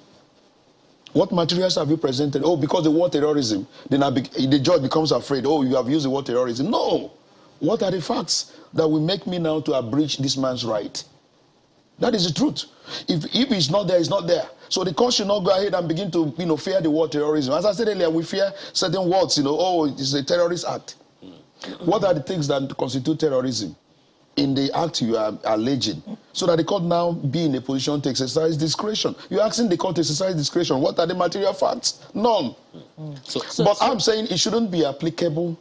What materials have you presented? Oh, because the word terrorism, then the judge becomes afraid. Oh, you have used the word terrorism. No. What are the facts that will make me now to abridge this man's right? That is the truth. If it's not there, it's not there. So the court should not go ahead and begin to, fear the word terrorism. As I said earlier, we fear certain words, oh, it's a terrorist act. What are the things that constitute terrorism in the act you are alleging? So that the court now be in a position to exercise discretion. You're asking the court to exercise discretion. What are the material facts? None. But I'm saying it shouldn't be applicable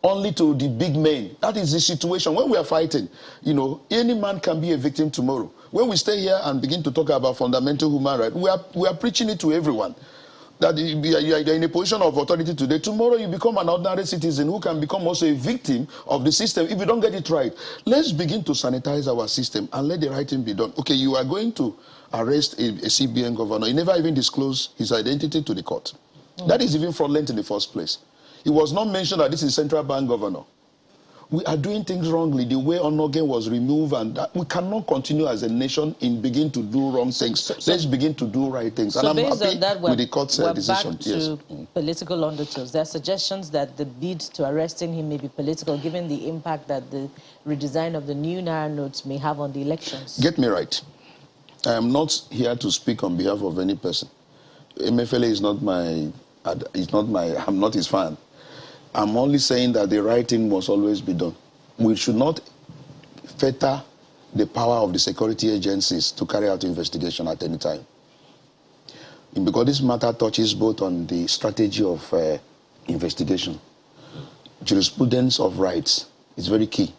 only to the big men. That is the situation. When we are fighting, any man can be a victim tomorrow. When we stay here and begin to talk about fundamental human rights, we are preaching it to everyone. That you are in a position of authority today. Tomorrow you become an ordinary citizen who can become also a victim of the system if you don't get it right. Let's begin to sanitize our system and let the right thing be done. Okay, you are going to arrest a CBN governor. He never even disclosed his identity to the court. That is even fraudulent in the first place. It was not mentioned that this is Central Bank governor. We are doing things wrongly. The way Onogen was removed, and that we cannot continue as a nation in begin to do wrong things. Let's begin to do right things. So and I'm based happy on that, with the court's decision. Back to political undertones. There are suggestions that the bid to arresting him may be political, given the impact that the redesign of the new Naira notes may have on the elections. Get me right. I am not here to speak on behalf of any person. Emefiele is not I'm not his fan. I'm only saying that the right thing must always be done. We should not fetter the power of the security agencies to carry out investigation at any time. Because this matter touches both on the strategy of investigation. Jurisprudence of rights is very key.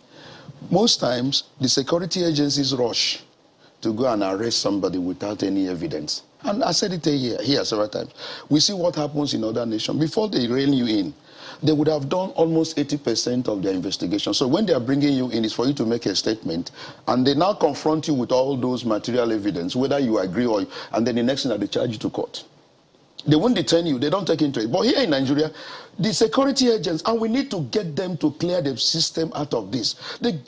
Most times, the security agencies rush to go and arrest somebody without any evidence. And I said it here several times. We see what happens in other nations. Before they rein you in, they would have done almost 80% of their investigation. So when they are bringing you in, it's for you to make a statement, and they now confront you with all those material evidence, whether you agree or, and then the next thing that they charge you to court. They won't detain you. They don't take interest. But here in Nigeria, the security agents, and we need to get them to clear the system out of this. They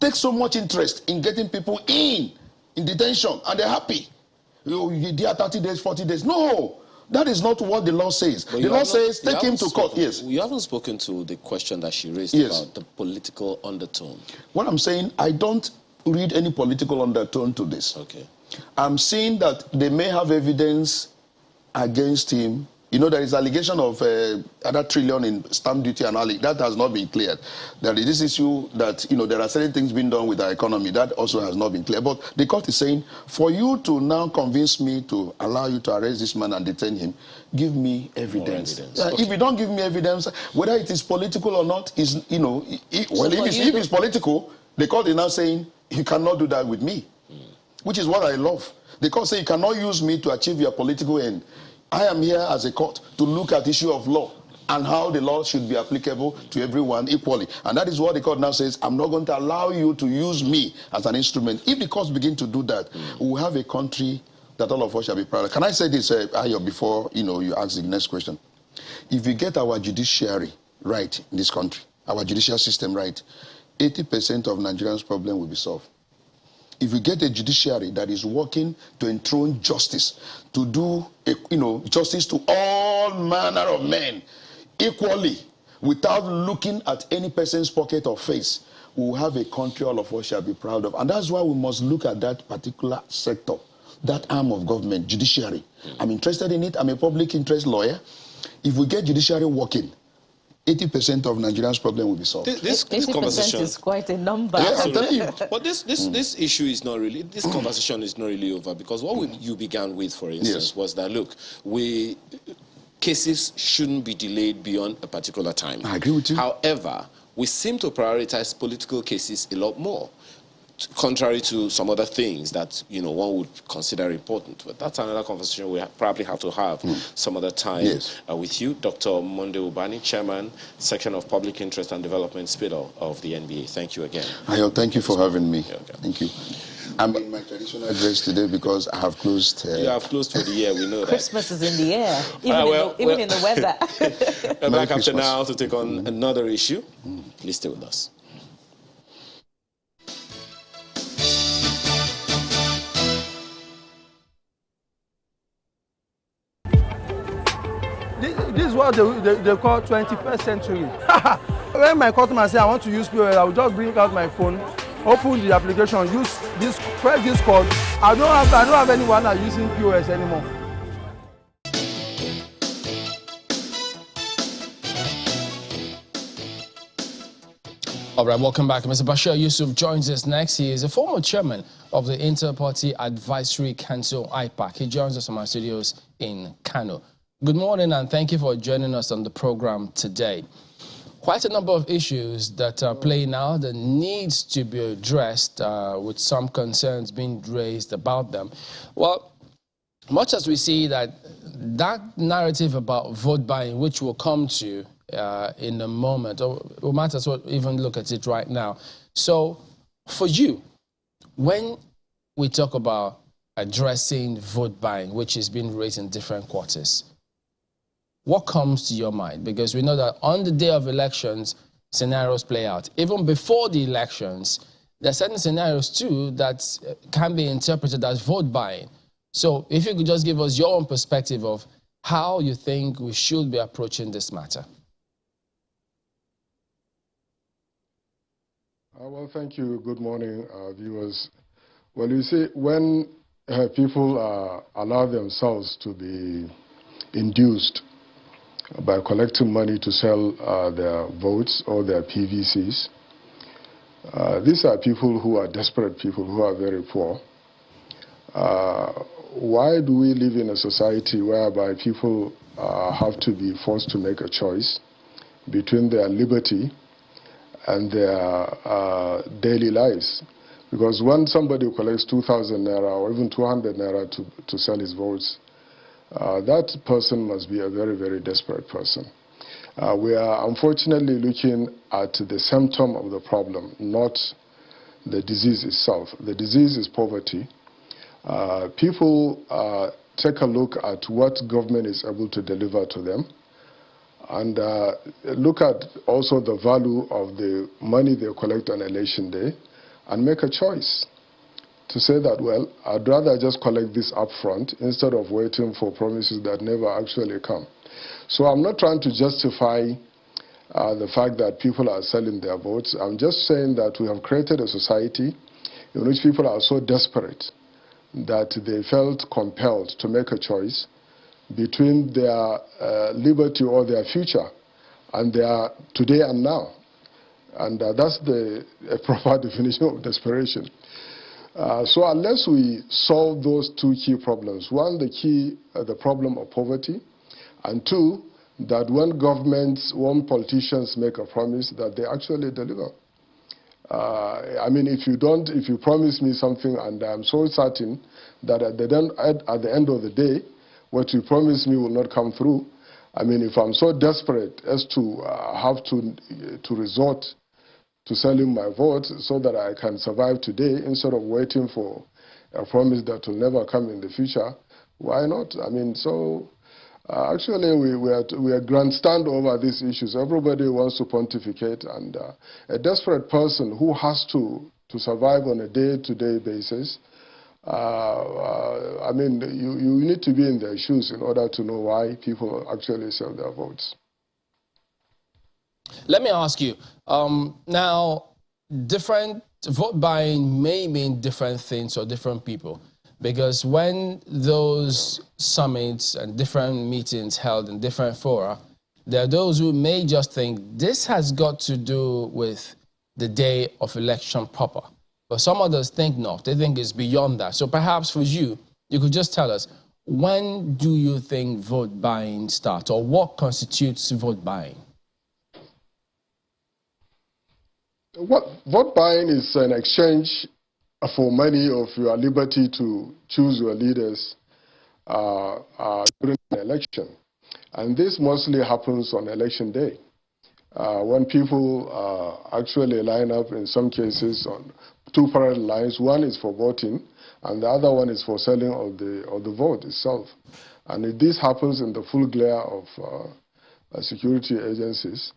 take so much interest in getting people in detention, and they're happy. They are 30 days, 40 days. No. That is not what the law says. The law says take him to court. Yes. You haven't spoken to the question that she raised about the political undertone. What I'm saying, I don't read any political undertone to this. Okay. I'm saying that they may have evidence against him. There is allegation of other trillion in stamp duty and all that has not been cleared. There is this issue that, there are certain things being done with our economy. That also has not been cleared. But the court is saying, for you to now convince me to allow you to arrest this man and detain him, give me evidence. Okay. If you don't give me evidence, whether it is political or not, if it's political, the court is now saying, you cannot do that with me, which is what I love. The court says you cannot use me to achieve your political end. I am here as a court to look at the issue of law and how the law should be applicable to everyone equally. And that is what the court now says, I'm not going to allow you to use me as an instrument. If the courts begin to do that, we will have a country that all of us shall be proud of. Can I say this, Ayo, before you ask the next question? If we get our judiciary right in this country, our judicial system right, 80% of Nigerians' problem will be solved. If we get a judiciary that is working to enthrone justice, to do justice to all manner of men equally, without looking at any person's pocket or face, we will have a country all of us shall be proud of. And that's why we must look at that particular sector, that arm of government, judiciary. I'm interested in it. I'm a public interest lawyer. If we get judiciary working, 80% of Nigerians' problem will be solved. This conversation is quite a number. Yeah, I'm telling you. But this issue is not really, this conversation is not really over, because what you began with, for instance, was that, look, cases shouldn't be delayed beyond a particular time. I agree with you. However, we seem to prioritize political cases a lot more, contrary to some other things that one would consider important. But that's another conversation we probably have to have some other time. Yes. With you, Dr. Monde Ubani, Chairman, Section of Public Interest and Development, SPIDO of the NBA. Thank you again. Ayo, thank you for having me. Okay. Thank you. I'm in my traditional dress today because I have closed. You have closed for the year, we know that. Christmas is in the air, even in the weather. We're back after now to take on another issue. Please stay with us. This is what they call 21st century. When my customer say I want to use POS, I will just bring out my phone, open the application, press this code. I don't have anyone that using POS anymore. All right, welcome back. Mr. Bashir Yusuf joins us next. He is a former chairman of the Inter-Party Advisory Council, IPAC. He joins us from our studios in Kano. Good morning, and thank you for joining us on the program today. Quite a number of issues that are playing out that needs to be addressed, with some concerns being raised about them. Well, much as we see that narrative about vote buying, which we'll come to in a moment, or we might as well even look at it right now. So, for you, when we talk about addressing vote buying, which is being raised in different quarters, what comes to your mind? Because we know that on the day of elections, scenarios play out. Even before the elections, there are certain scenarios too that can be interpreted as vote buying. So if you could just give us your own perspective of how you think we should be approaching this matter. Well, thank you. Good morning, viewers. Well, you see, when people allow themselves to be induced by collecting money to sell their votes or their PVCs, these are people who are desperate people, who are very poor. Why do we live in a society whereby people have to be forced to make a choice between their liberty and their daily lives? Because when somebody collects 2,000 naira or even 200 naira to sell his votes, that person must be a very, very desperate person. We are unfortunately looking at the symptom of the problem, not the disease itself. The disease is poverty. People take a look at what government is able to deliver to them, and look at also the value of the money they collect on election day, and make a choice to say that, well, I'd rather just collect this up front instead of waiting for promises that never actually come. So I'm not trying to justify the fact that people are selling their votes. I'm just saying that we have created a society in which people are so desperate that they felt compelled to make a choice between their liberty or their future and their today and now. And that's the proper definition of desperation. So unless we solve those two key problems, one, the problem of poverty, and two, that when politicians make a promise, that they actually deliver. I mean, if you promise me something and I'm so certain that at the end of the day, what you promise me will not come through, I mean, if I'm so desperate as to have to resort to selling my vote so that I can survive today instead of waiting for a promise that will never come in the future, why not? I mean, so Actually, we are grandstand over these issues. Everybody wants to pontificate, and a desperate person who has to survive on a day-to-day basis, I mean, you need to be in their shoes in order to know why people actually sell their votes. Let me ask you, now, different vote buying may mean different things for different people, because when those summits and different meetings held in different fora, there are those who may just think this has got to do with the day of election proper. But some others think not. They think it's beyond that. So perhaps for you, you could just tell us, when do you think vote buying starts, or what constitutes vote buying? Vote buying is an exchange for money of your liberty to choose your leaders during an election. And this mostly happens on election day, when people actually line up, in some cases, on two parallel lines. One is for voting, and the other one is for selling of the vote itself. And this happens in the full glare of security agencies.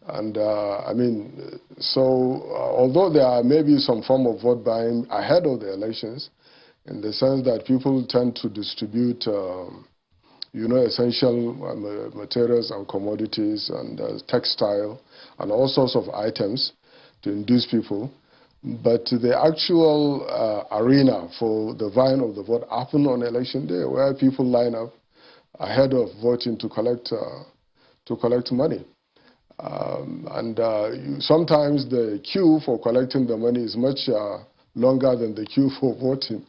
And I mean, so although there may be some form of vote buying ahead of the elections, in the sense that people tend to distribute, you know, essential materials and commodities and textile and all sorts of items to induce people. But the actual arena for the buying of the vote happens on election day, where people line up ahead of voting to collect money. Sometimes the queue for collecting the money is much longer than the queue for voting.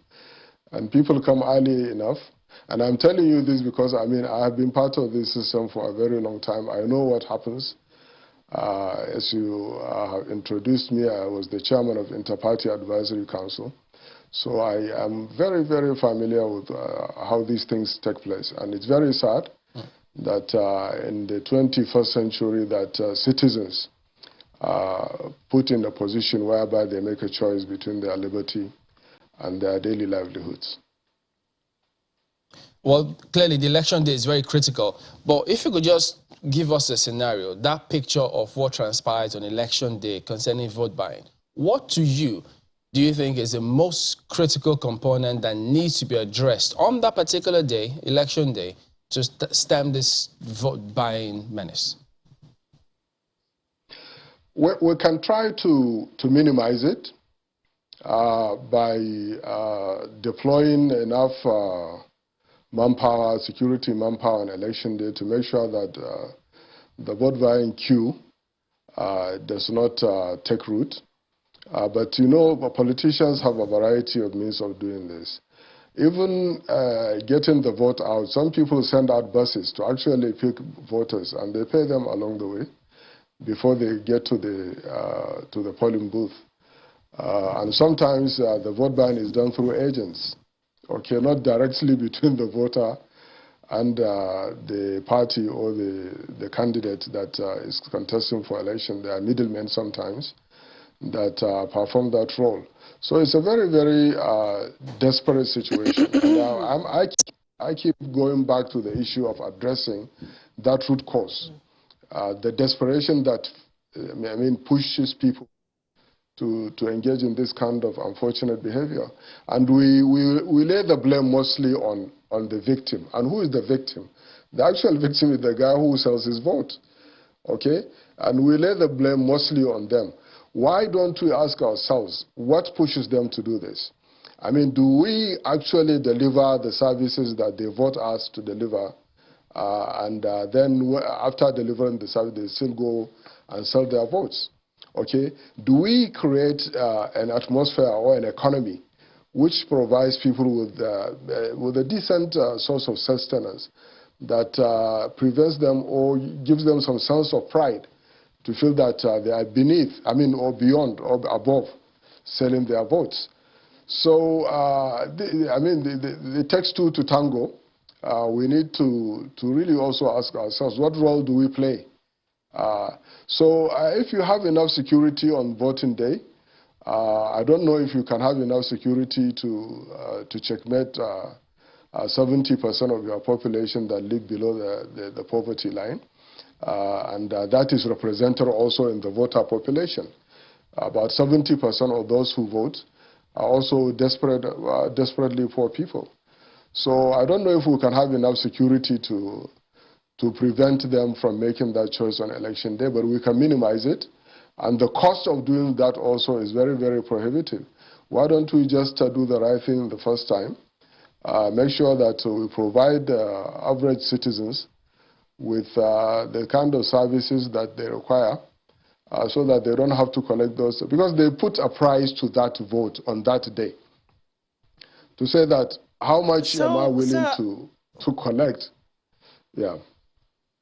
And people come early enough. And I'm telling you this because, I mean, I have been part of this system for a very long time. I know what happens. As you have introduced me, I was the chairman of Inter-Party Advisory Council. So I am very, very familiar with how these things take place. And it's very sad that in the 21st century that citizens put in a position whereby they make a choice between their liberty and their daily livelihoods. Well, clearly the election day is very critical, but if you could just give us a scenario, that picture of what transpires on election day concerning vote buying, what to you do you think is the most critical component that needs to be addressed on that particular day, election day, to stem this vote buying menace? We can try to minimize it by deploying enough manpower, security manpower on election day to make sure that the vote buying queue does not take root. But you know, politicians have a variety of means of doing this. Even getting the vote out, some people send out buses to actually pick voters, and they pay them along the way before they get to the polling booth. And sometimes the vote buying is done through agents, okay, not directly between the voter and the party or the candidate that is contesting for election. There are middlemen sometimes that perform that role. So it's a very, very desperate situation. And I keep going back to the issue of addressing that root cause, the desperation that I mean pushes people to engage in this kind of unfortunate behavior. And we lay the blame mostly on the victim. And who is the victim? The actual victim is the guy who sells his vote, okay? And we lay the blame mostly on them. Why don't we ask ourselves, what pushes them to do this? I mean, do we actually deliver the services that they vote us to deliver? Then after delivering the service, they still go and sell their votes, okay? Do we create an atmosphere or an economy which provides people with a decent source of sustenance that prevents them or gives them some sense of pride to feel that they are beneath, I mean, or beyond, or above selling their votes? So, I mean, it takes two to tango. We need to really also ask ourselves, what role do we play? If you have enough security on voting day, I don't know if you can have enough security to checkmate 70% of your population that live below the poverty line. And that is represented also in the voter population. About 70% of those who vote are also desperately poor people. So I don't know if we can have enough security to prevent them from making that choice on election day, but we can minimize it. And the cost of doing that also is very, very prohibitive. Why don't we just do the right thing the first time? Make sure that we provide average citizens with the kind of services that they require, so that they don't have to collect those, because they put a price to that vote on that day. To say that, how much am I willing to collect? Yeah.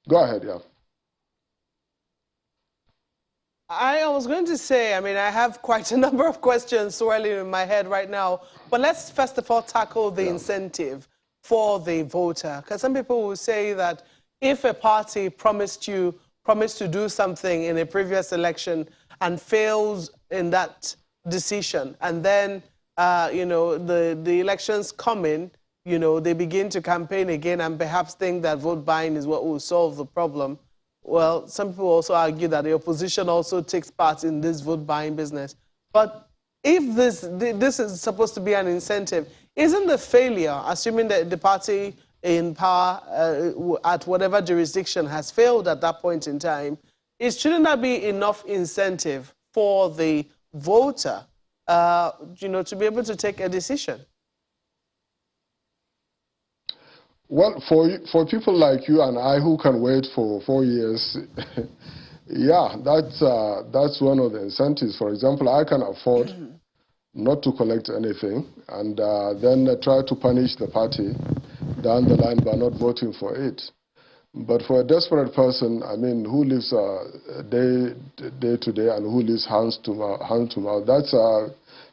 Go ahead, yeah. I was going to say, I mean, I have quite a number of questions swirling in my head right now, but let's first of all tackle the incentive for the voter. Because some people will say that if a party promised to do something in a previous election and fails in that decision, and then, you know, the elections come in, you know, they begin to campaign again and perhaps think that vote buying is what will solve the problem. Well, some people also argue that the opposition also takes part in this vote buying business. But if this is supposed to be an incentive, isn't the failure, assuming that the party in power at whatever jurisdiction has failed at that point in time, shouldn't that be enough incentive for the voter, you know, to be able to take a decision? Well, for people like you and I who can wait for 4 years, yeah, that's one of the incentives. For example, I can afford not to collect anything and then try to punish the party down the line by not voting for it. But for a desperate person, I mean, who lives day to day and who lives hand to mouth, that's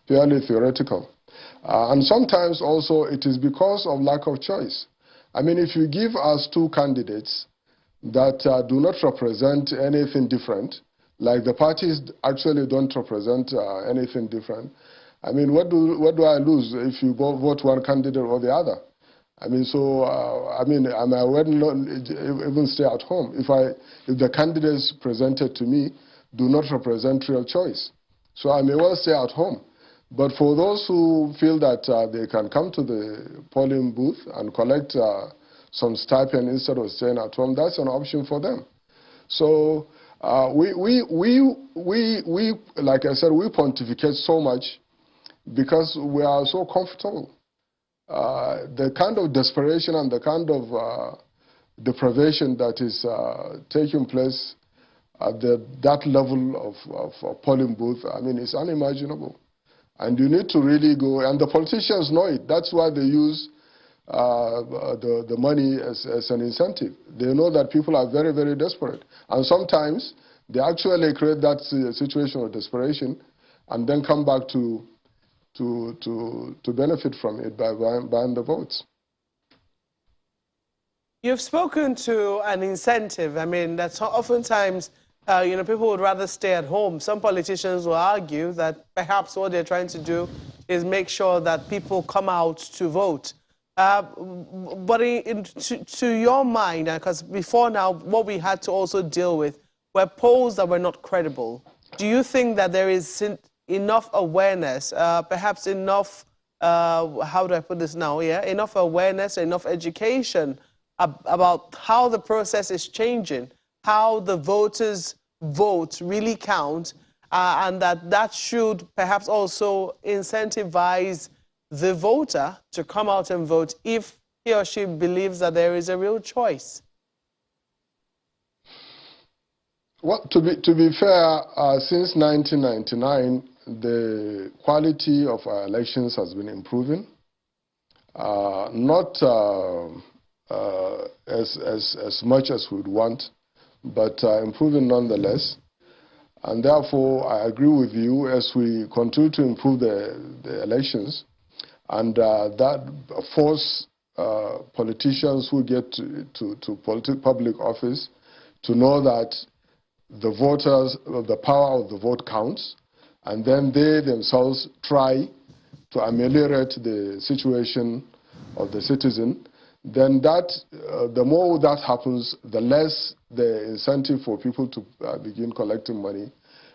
purely theoretical. And sometimes also it is because of lack of choice. I mean, if you give us two candidates that do not represent anything different, like the parties actually don't represent anything different, I mean, what do I lose if you vote one candidate or the other? I mean, so, I mean, I might not even stay at home if the candidates presented to me do not represent real choice. So I may well stay at home. But for those who feel that they can come to the polling booth and collect some stipend instead of staying at home, that's an option for them. So we like I said, we pontificate so much because we are so comfortable. The kind of desperation and the kind of deprivation that is taking place at that level of polling booth, I mean, it's unimaginable. And you need to really go, and the politicians know it. That's why they use the money as an incentive. They know that people are very, very desperate. And sometimes they actually create that situation of desperation and then come back to benefit from it by buying the votes. You've spoken to an incentive. I mean, that's oftentimes, you know, people would rather stay at home. Some politicians will argue that perhaps what they're trying to do is make sure that people come out to vote. But to your mind, because before now, what we had to also deal with were polls that were not credible. Do you think that there is enough awareness, perhaps enough, how do I put this now? Yeah, enough awareness, enough education about how the process is changing, how the voters' votes really count, and that should perhaps also incentivize the voter to come out and vote if he or she believes that there is a real choice? Well, to be fair, since 1999, the quality of our elections has been improving. Not as much as we'd want, but improving nonetheless. And therefore, I agree with you, as we continue to improve the elections, and that force politicians who get to public office to know that the voters, the power of the vote counts, and then they themselves try to ameliorate the situation of the citizen, then that, the more that happens, the less the incentive for people to begin collecting money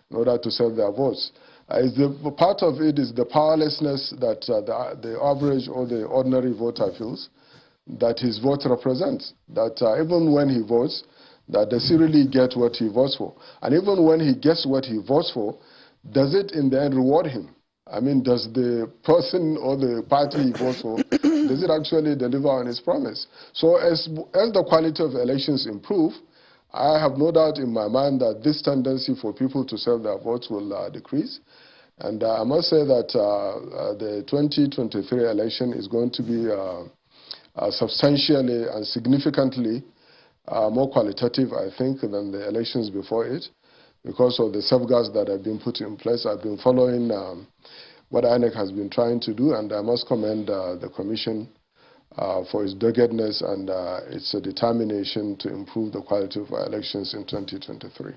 in order to sell their votes. Part of it is the powerlessness that the average or the ordinary voter feels that his vote represents, that even when he votes, that does he really get what he votes for? And even when he gets what he votes for, does it in the end reward him? I mean, does the person or the party he votes for, does it actually deliver on its promise? So as the quality of elections improve, I have no doubt in my mind that this tendency for people to sell their votes will decrease. And I must say that the 2023 election is going to be substantially and significantly more qualitative, I think, than the elections before it, because of the safeguards that have been put in place. I've been following what INEC has been trying to do, and I must commend the Commission for its doggedness and its determination to improve the quality of our elections in 2023.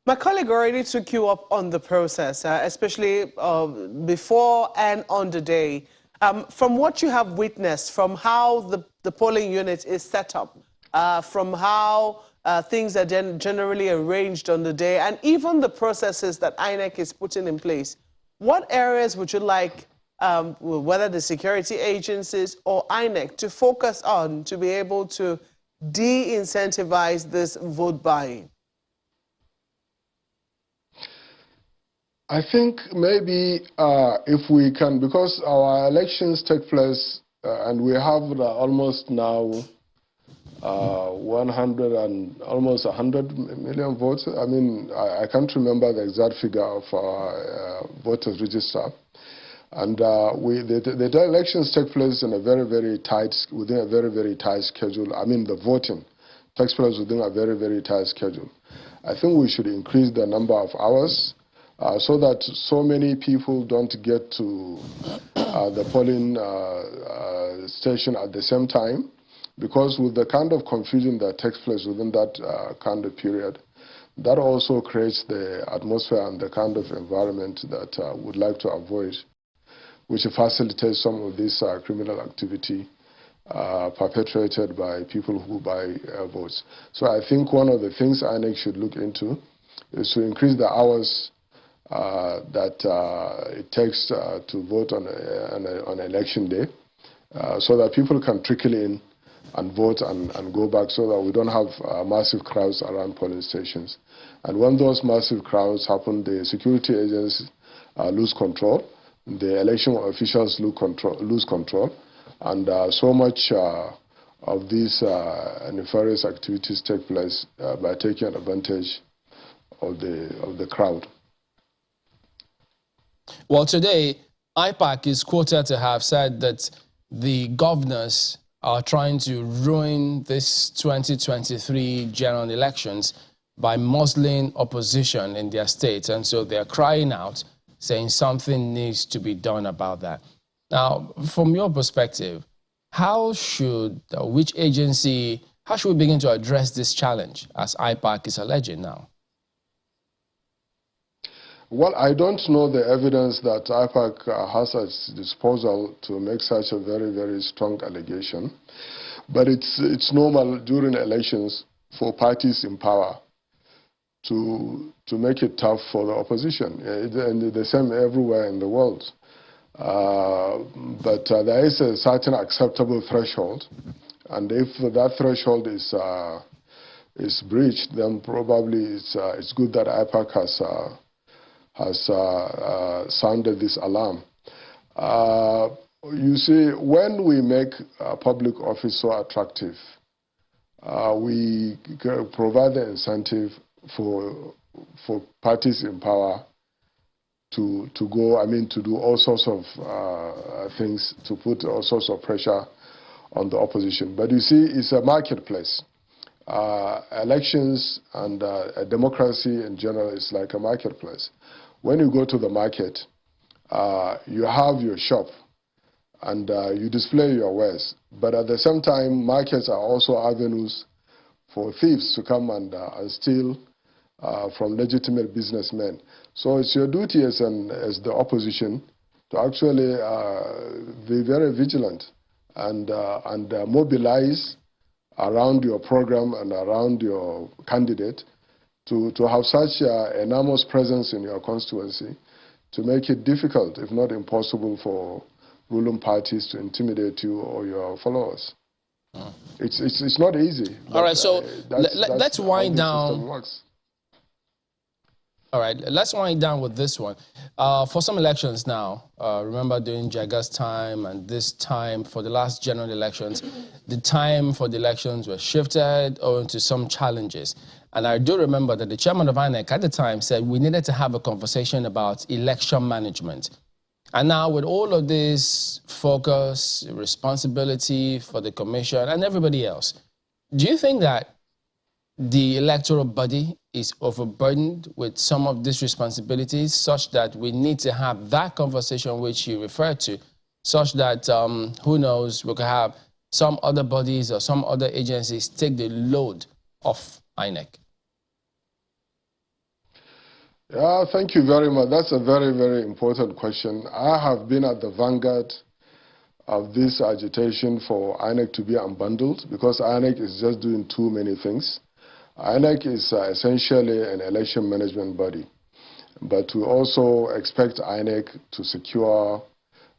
My colleague already took you up on the process, especially before and on the day. From what you have witnessed, from how the polling unit is set up, from how things are generally arranged on the day, and even the processes that INEC is putting in place, what areas would you like, whether the security agencies or INEC, to focus on to be able to de-incentivize this vote buying? I think maybe if we can, because our elections take place and we have almost now 100 million votes. I mean, I can't remember the exact figure of our voters register. And the elections take place in a very tight, within a very tight schedule. I mean, the voting takes place within a very tight schedule. I think we should increase the number of hours so that so many people don't get to the polling station at the same time, because with the kind of confusion that takes place within that kind of period, that also creates the atmosphere and the kind of environment that we'd like to avoid, which facilitates some of this criminal activity perpetrated by people who buy votes. So I think one of the things INEC should look into is to increase the hours that it takes to vote on election day, so that people can trickle in and vote and go back, so that we don't have massive crowds around polling stations. And when those massive crowds happen, the security agents lose control, the election officials lose control, and so much of these nefarious activities take place by taking advantage of the crowd. Well, today, IPAC is quoted to have said that the governors are trying to ruin this 2023 general elections by muzzling opposition in their states. And so they're crying out, saying something needs to be done about that. Now, from your perspective, how should we begin to address this challenge, as IPAC is alleging now? Well, I don't know the evidence that IPAC has at its disposal to make such a very strong allegation, but it's normal during elections for parties in power to make it tough for the opposition, and the same everywhere in the world. But there is a certain acceptable threshold, and if that threshold is breached, then probably it's good that IPAC has sounded this alarm. You see, when we make public office so attractive, we provide the incentive for parties in power to go, to do all sorts of things, to put all sorts of pressure on the opposition. But you see, it's a marketplace. Elections and democracy in general is like a marketplace. When you go to the market, you have your shop and you display your wares. But at the same time, markets are also avenues for thieves to come and steal from legitimate businessmen. So it's your duty as the opposition to actually be very vigilant and mobilize around your program and around your candidate to have such enormous presence in your constituency to make it difficult, if not impossible, for ruling parties to intimidate you or your followers. It's not easy. All right, so let's wind down. All right, let's wind down with this one. For some elections now, remember during Jaga's time and this time for the last general elections, the time for the elections was shifted owing to some challenges. And I do remember that the chairman of INEC at the time said we needed to have a conversation about election management. And now with all of this focus, responsibility for the commission and everybody else, do you think that the electoral body is overburdened with some of these responsibilities such that we need to have that conversation which you referred to, such that, who knows, we could have some other bodies or some other agencies take the load off INEC? Yeah, thank you very much. That's a very, very important question. I have been at the vanguard of this agitation for INEC to be unbundled because INEC is just doing too many things. INEC is essentially an election management body, but we also expect INEC to secure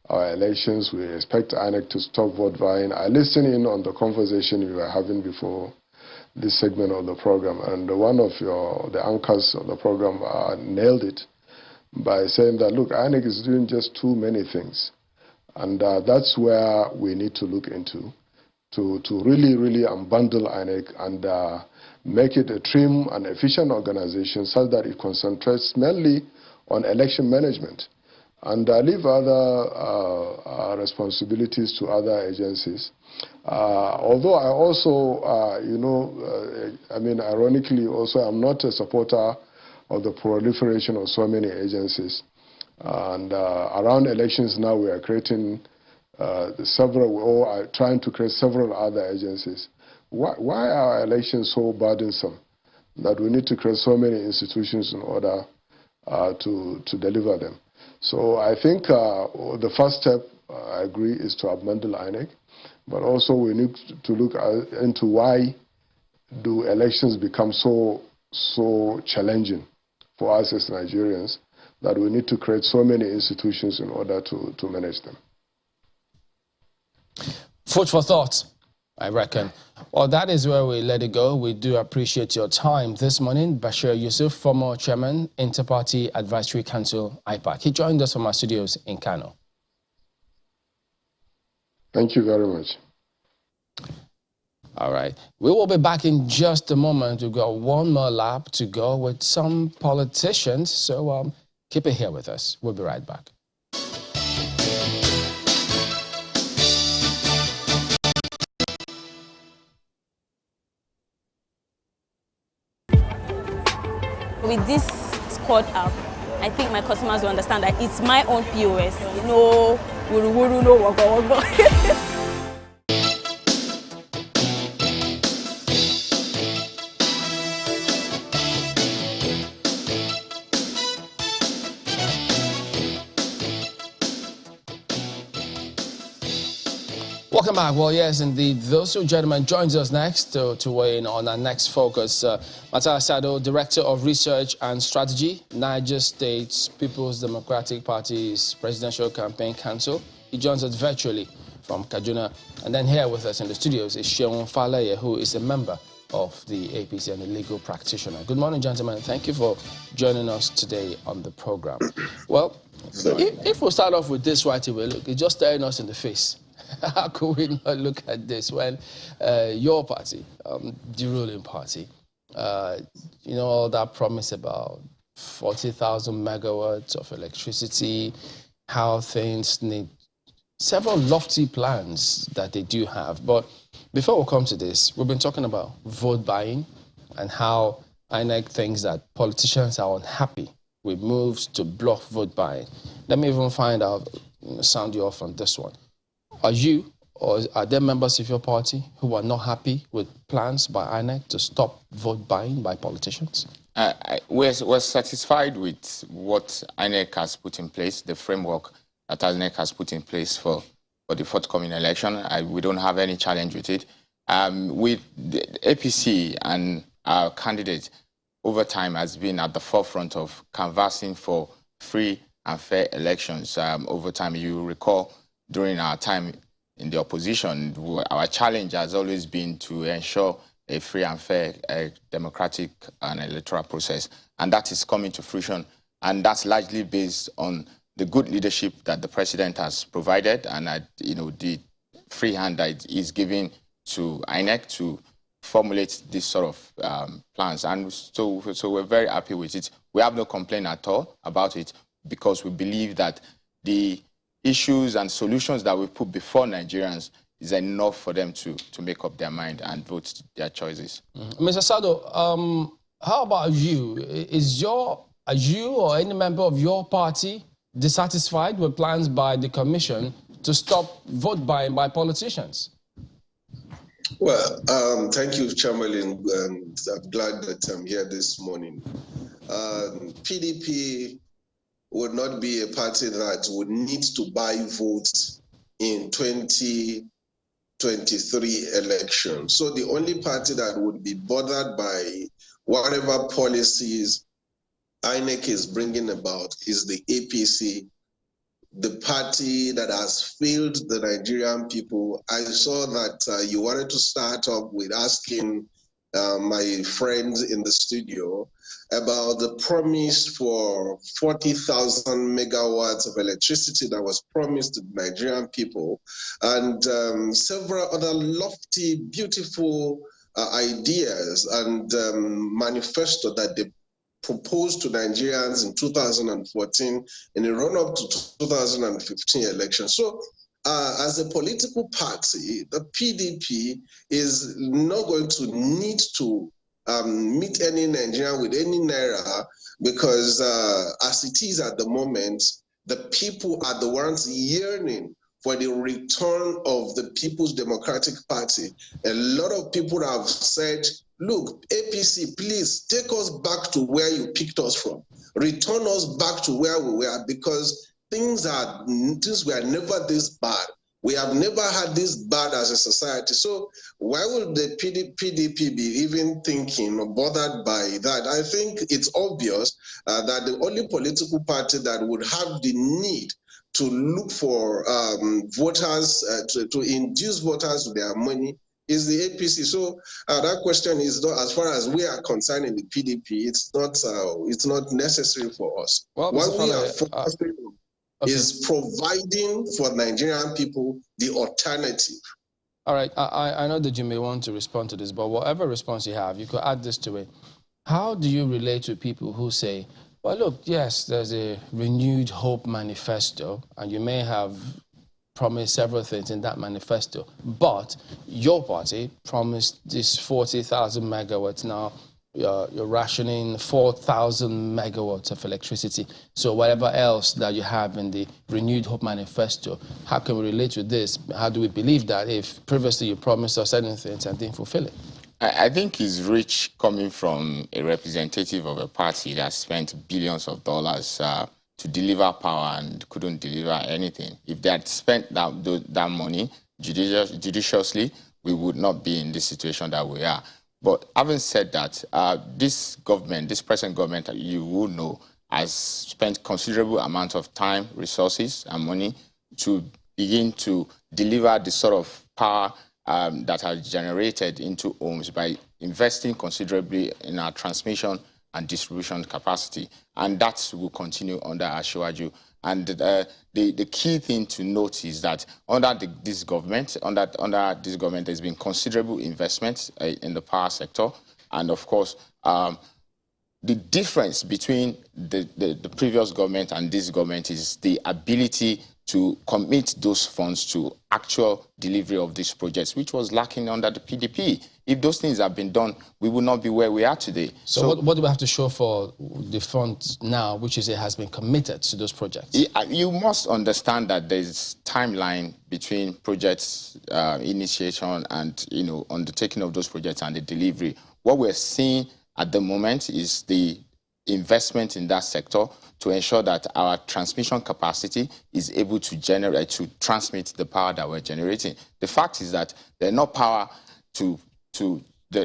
our elections. We expect INEC to stop vote buying. I listened in on the conversation you were having before this segment of the program, and one of the anchors of the program nailed it by saying that, look, INEC is doing just too many things, and that's where we need to look into to really, really unbundle INEC and make it a trim and efficient organization so that it concentrates mainly on election management and leave other responsibilities to other agencies. Although I also, ironically also, I'm not a supporter of the proliferation of so many agencies. And around elections now, we are creating trying to create several other agencies. Why are elections so burdensome that we need to create so many institutions in order to deliver them? So I think the first step, I agree, is to unbundle INEC, but also we need to look into why do elections become so challenging for us as Nigerians that we need to create so many institutions in order to manage them. Food for thought, I reckon. Well, that is where we let it go. We do appreciate your time this morning. Bashir Yusuf, former chairman, Interparty Advisory Council, IPAC. He joined us from our studios in Kano. Thank you very much. All right. We will be back in just a moment. We've got one more lap to go with some politicians. So keep it here with us. We'll be right back. With this squad app, I think my customers will understand that it's my own POS. No wuru-wuru, no waka-waka. Welcome back. Well, yes, indeed. Those two gentlemen joins us next to weigh in on our next focus. Mata Sado, Director of Research and Strategy, Niger State People's Democratic Party's Presidential Campaign Council. He joins us virtually from Kaduna. And then here with us in the studios is Sheon Faleye, who is a member of the APC and a legal practitioner. Good morning, gentlemen. Thank you for joining us today on the program. Well, if we start off with this right away, look, it's just staring us in the face. How could we not look at this when your party, the ruling party, all that promise about 40,000 megawatts of electricity, how things need several lofty plans that they do have. But before we come to this, we've been talking about vote buying and how INEC thinks that politicians are unhappy with moves to block vote buying. Let me even sound you off on this one. Are you or are there members of your party who are not happy with plans by INEC to stop vote buying by politicians? We're satisfied with what INEC has put in place, the framework that INEC has put in place for the forthcoming election. We don't have any challenge with it. With the APC and our candidate over time has been at the forefront of canvassing for free and fair elections. Over time, you recall, during our time in the opposition, our challenge has always been to ensure a free and fair democratic and electoral process. And that is coming to fruition. And that's largely based on the good leadership that the president has provided and the free hand that is given to INEC to formulate this sort of plans. And so we're very happy with it. We have no complaint at all about it because we believe that the issues and solutions that we put before Nigerians is enough for them to make up their mind and vote their choices. Mr. Sado, how about you? Are you or any member of your party dissatisfied with plans by the Commission to stop vote buying by politicians? Well, thank you, Chairman, and I'm glad that I'm here this morning. PDP would not be a party that would need to buy votes in 2023 election. So the only party that would be bothered by whatever policies INEC is bringing about is the APC, the party that has failed the Nigerian people. I saw that you wanted to start off with asking my friends in the studio about the promise for 40,000 megawatts of electricity that was promised to the Nigerian people, and several other lofty, beautiful ideas and manifesto that they proposed to Nigerians in 2014 in the run-up to 2015 election. So as a political party, the PDP is not going to need to meet any Nigerian with any naira because as it is at the moment, the people are the ones yearning for the return of the People's Democratic Party. A lot of people have said, look, APC, please take us back to where you picked us from. Return us back to where we were because things were never this bad. We have never had this bad as a society. So why would the PDP be even thinking or bothered by that? I think it's obvious that the only political party that would have the need to look for voters, to induce voters with their money is the APC. So that question is not, as far as we are concerned in the PDP, it's not necessary for us. Well, what we are focusing on is providing for Nigerian people the alternative. All right, I know that you may want to respond to this, but whatever response you have, you could add this to it. How do you relate to people who say, well, look, yes, there's a renewed hope manifesto, and you may have promised several things in that manifesto, but your party promised this 40,000 megawatts. Now you're rationing 4,000 megawatts of electricity. So whatever else that you have in the renewed hope manifesto, how can we relate to this? How do we believe that if previously you promised us certain things and didn't fulfill it? I think it's rich coming from a representative of a party that spent billions of dollars to deliver power and couldn't deliver anything. If they had spent that money judiciously, we would not be in this situation that we are. But having said that, this government, this present government, you will know, has spent considerable amount of time, resources, and money to begin to deliver the sort of power that are generated into homes by investing considerably in our transmission and distribution capacity. And that will continue under Asiwaju. And the key thing to note is that under this government, there's been considerable investment in the power sector. And of course, the difference between the previous government and this government is the ability to commit those funds to actual delivery of these projects, which was lacking under the PDP. If those things have been done, we would not be where we are today. So what do we have to show for the funds now, which is it has been committed to those projects? You must understand that there's timeline between projects initiation and undertaking of those projects and the delivery. What we're seeing at the moment is the investment in that sector to ensure that our transmission capacity is able to generate, to transmit the power that we're generating. The fact is that there's no power to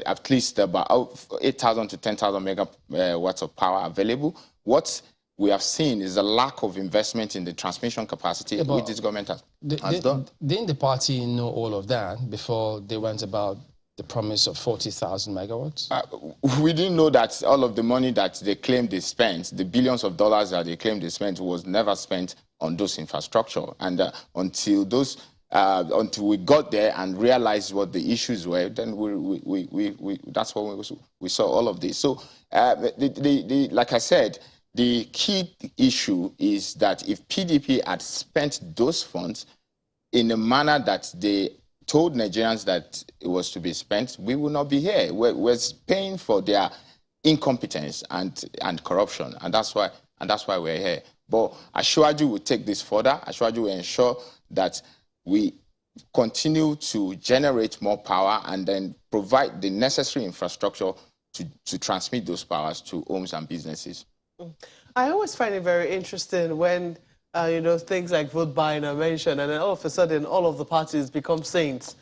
at least about 8,000 to 10,000 megawatts of power available. What we have seen is a lack of investment in the transmission capacity which this government has done. Didn't the party know all of that before they went about the promise of 40,000 megawatts? We didn't know that all of the money that they claimed they spent, the billions of dollars that they claimed they spent, was never spent on those infrastructure. And until we got there and realized what the issues were, then that's when we saw all of this. So, like I said, the key issue is that if PDP had spent those funds in a manner that they told Nigerians that it was to be spent, we will not be here. We're paying for their incompetence and corruption, and that's why we're here. But Ashwaju will take this further. Ashwaju will ensure that we continue to generate more power and then provide the necessary infrastructure to transmit those powers to homes and businesses. I always find it very interesting when things like vote buying are mentioned, and then all of a sudden, all of the parties become saints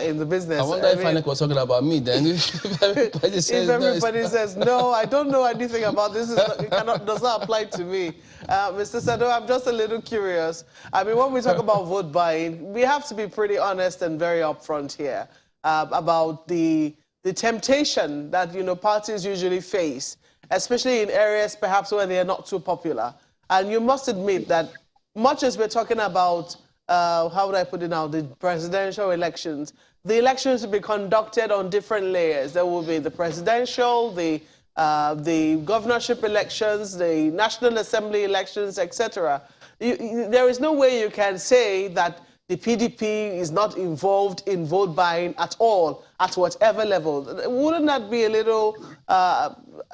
in the business. I wonder if INEC was talking about me then. If everybody says, no, I don't know anything about this, does not apply to me. Mr. Sado, I'm just a little curious. I mean, when we talk about vote buying, we have to be pretty honest and very upfront here about the temptation that, parties usually face, especially in areas perhaps where they are not too popular. And you must admit that much as we're talking about, how would I put it now, the presidential elections, the elections will be conducted on different layers. There will be the presidential, the governorship elections, the National Assembly elections, etc. There is no way you can say that the PDP is not involved in vote buying at all, at whatever level. Wouldn't that be a little,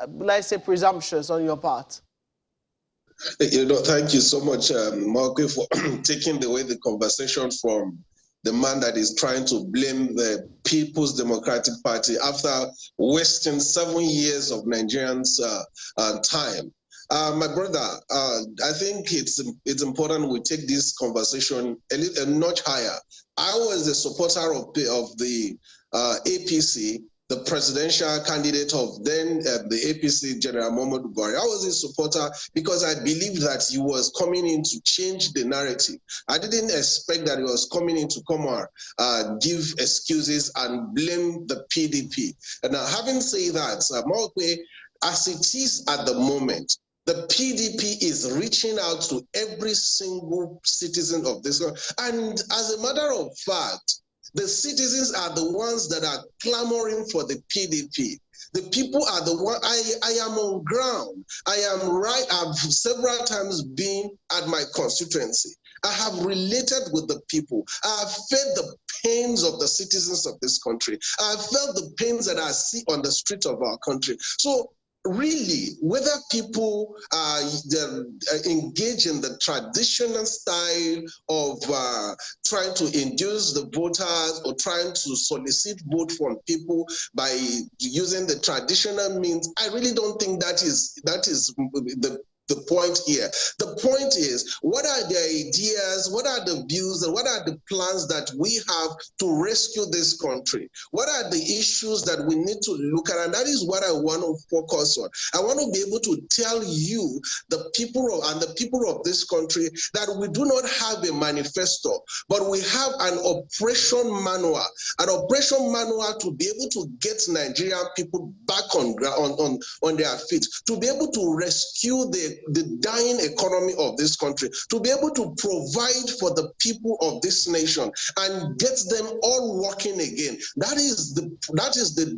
let's say, presumptuous on your part? Thank you so much, Mark, for taking away the conversation from the man that is trying to blame the People's Democratic Party after wasting 7 years of Nigerians' time. My brother, I think it's important we take this conversation a notch higher. I was a supporter of the APC, the presidential candidate of then the APC, General Muhammadu Buhari. I was a supporter because I believed that he was coming in to change the narrative. I didn't expect that he was coming in to come and give excuses and blame the PDP. And now, having said that, as it is at the moment, the PDP is reaching out to every single citizen of this country. And as a matter of fact, the citizens are the ones that are clamoring for the PDP. The people are the one. I am on ground. I am right. I've several times been at my constituency. I have related with the people. I have felt the pains of the citizens of this country. I have felt the pains that I see on the street of our country. So really, whether people engage in the traditional style of trying to induce the voters or trying to solicit vote from people by using the traditional means, I really don't think that is the point here. The point is, what are the ideas, what are the views, and what are the plans that we have to rescue this country? What are the issues that we need to look at? And that is what I want to focus on. I want to be able to tell you, the people of this country, that we do not have a manifesto, but we have an operation manual to be able to get Nigerian people back on their feet, to be able to rescue the dying economy of this country, to be able to provide for the people of this nation and get them all working again. That is the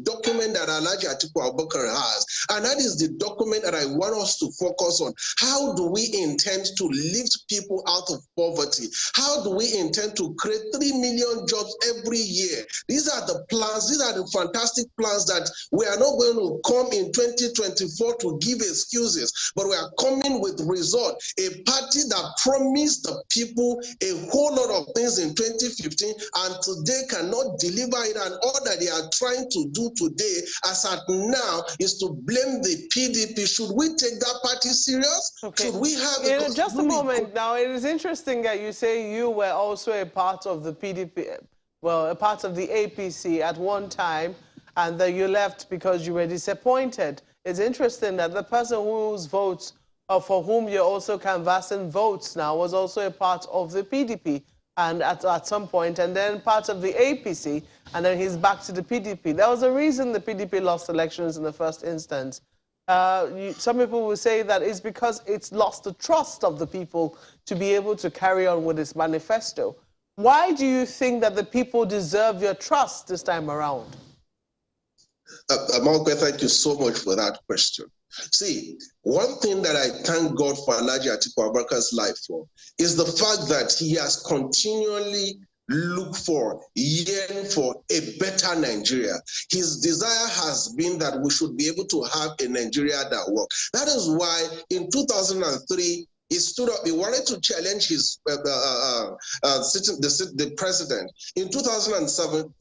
document that Alhaji Atiku Abubakar has, and that is the document that I want us to focus on. How do we intend to lift people out of poverty? How do we intend to create 3 million jobs every year? These are the plans, these are the fantastic plans that we are not going to come in 2024 to give excuses, but we are coming with result. A party that promised the people a whole lot of things in 2015 and today cannot deliver it, and all that they are trying to do today as at now is to blame the PDP. Should we take that party serious? Okay. Should we have just a moment. Now, it is interesting that you say you were also a part of the PDP, well, a part of the APC at one time, and that you left because you were disappointed. It's interesting that the person whose votes, or for whom you're also canvassing votes now, was also a part of the PDP and at some point, and then part of the APC, and then he's back to the PDP. There was a reason the PDP lost elections in the first instance. Some people will say that it's because it's lost the trust of the people to be able to carry on with its manifesto. Why do you think that the people deserve your trust this time around? Amalque, thank you so much for that question. See, one thing that I thank God for Alhaji Atiku Abubakar's life for is the fact that he has continually looked for, yearned for a better Nigeria. His desire has been that we should be able to have a Nigeria that works. That is why in 2003, he stood up. He wanted to challenge his the president. In 2007,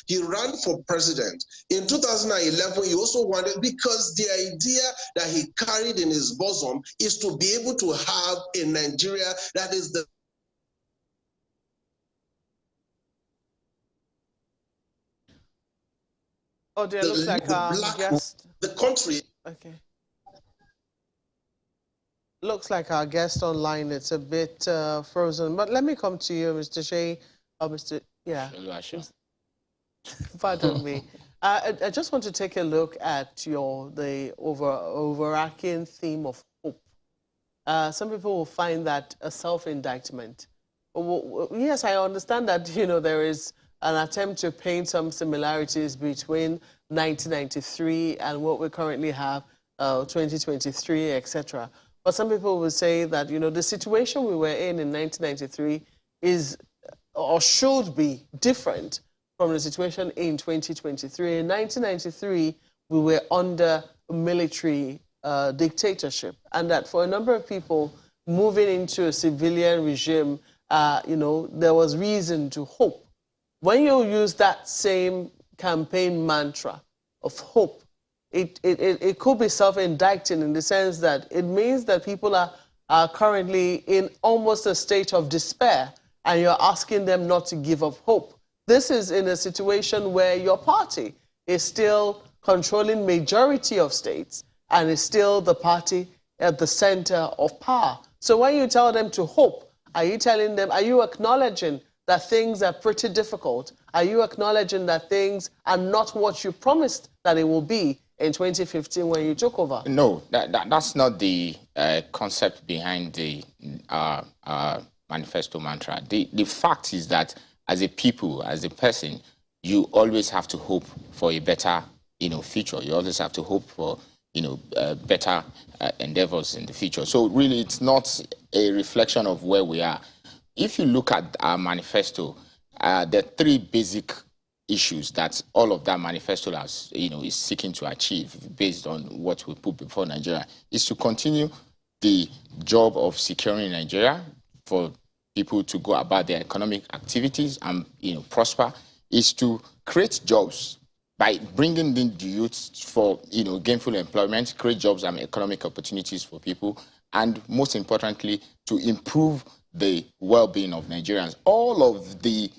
he ran for president. In 2011, he also wanted, because the idea that he carried in his bosom is to be able to have a Nigeria that is the Oh, dear, looks like our guest. The country. Okay. Looks like our guest online, it's a bit frozen. But let me come to you, Mr. Shea, or Mr. Yeah. Pardon me. I just want to take a look at the overarching theme of hope. Some people will find that a self-indictment. Yes, I understand that, there is an attempt to paint some similarities between 1993 and what we currently have, 2023, etc. But some people will say that, the situation we were in 1993 is or should be different from the situation in 2023. In 1993, we were under military dictatorship, and that for a number of people moving into a civilian regime, there was reason to hope. When you use that same campaign mantra of hope, it could be self-indicting in the sense that it means that people are currently in almost a state of despair, and you're asking them not to give up hope. This is in a situation where your party is still controlling majority of states and is still the party at the center of power. So when you tell them to hope, are you telling them, are you acknowledging that things are pretty difficult? Are you acknowledging that things are not what you promised that it will be in 2015 when you took over? No, that's not the concept behind the manifesto mantra. The fact is that as a people, as a person, you always have to hope for a better, future. You always have to hope for, better endeavors in the future. So really, it's not a reflection of where we are. If you look at our manifesto, there are three basic issues that all of that manifesto has, is seeking to achieve based on what we put before Nigeria, is to continue the job of securing Nigeria for people to go about their economic activities and, prosper, is to create jobs by bringing in the youth for, gainful employment, create jobs and economic opportunities for people, and most importantly, to improve the well-being of Nigerians. All of the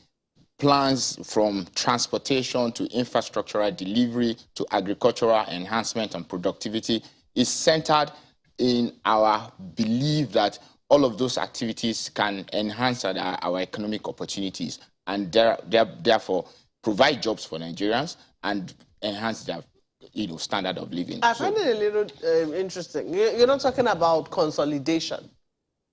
plans from transportation to infrastructural delivery to agricultural enhancement and productivity is centered in our belief that all of those activities can enhance our economic opportunities and therefore provide jobs for Nigerians and enhance their standard of living. I find it a little interesting. You're not talking about consolidation.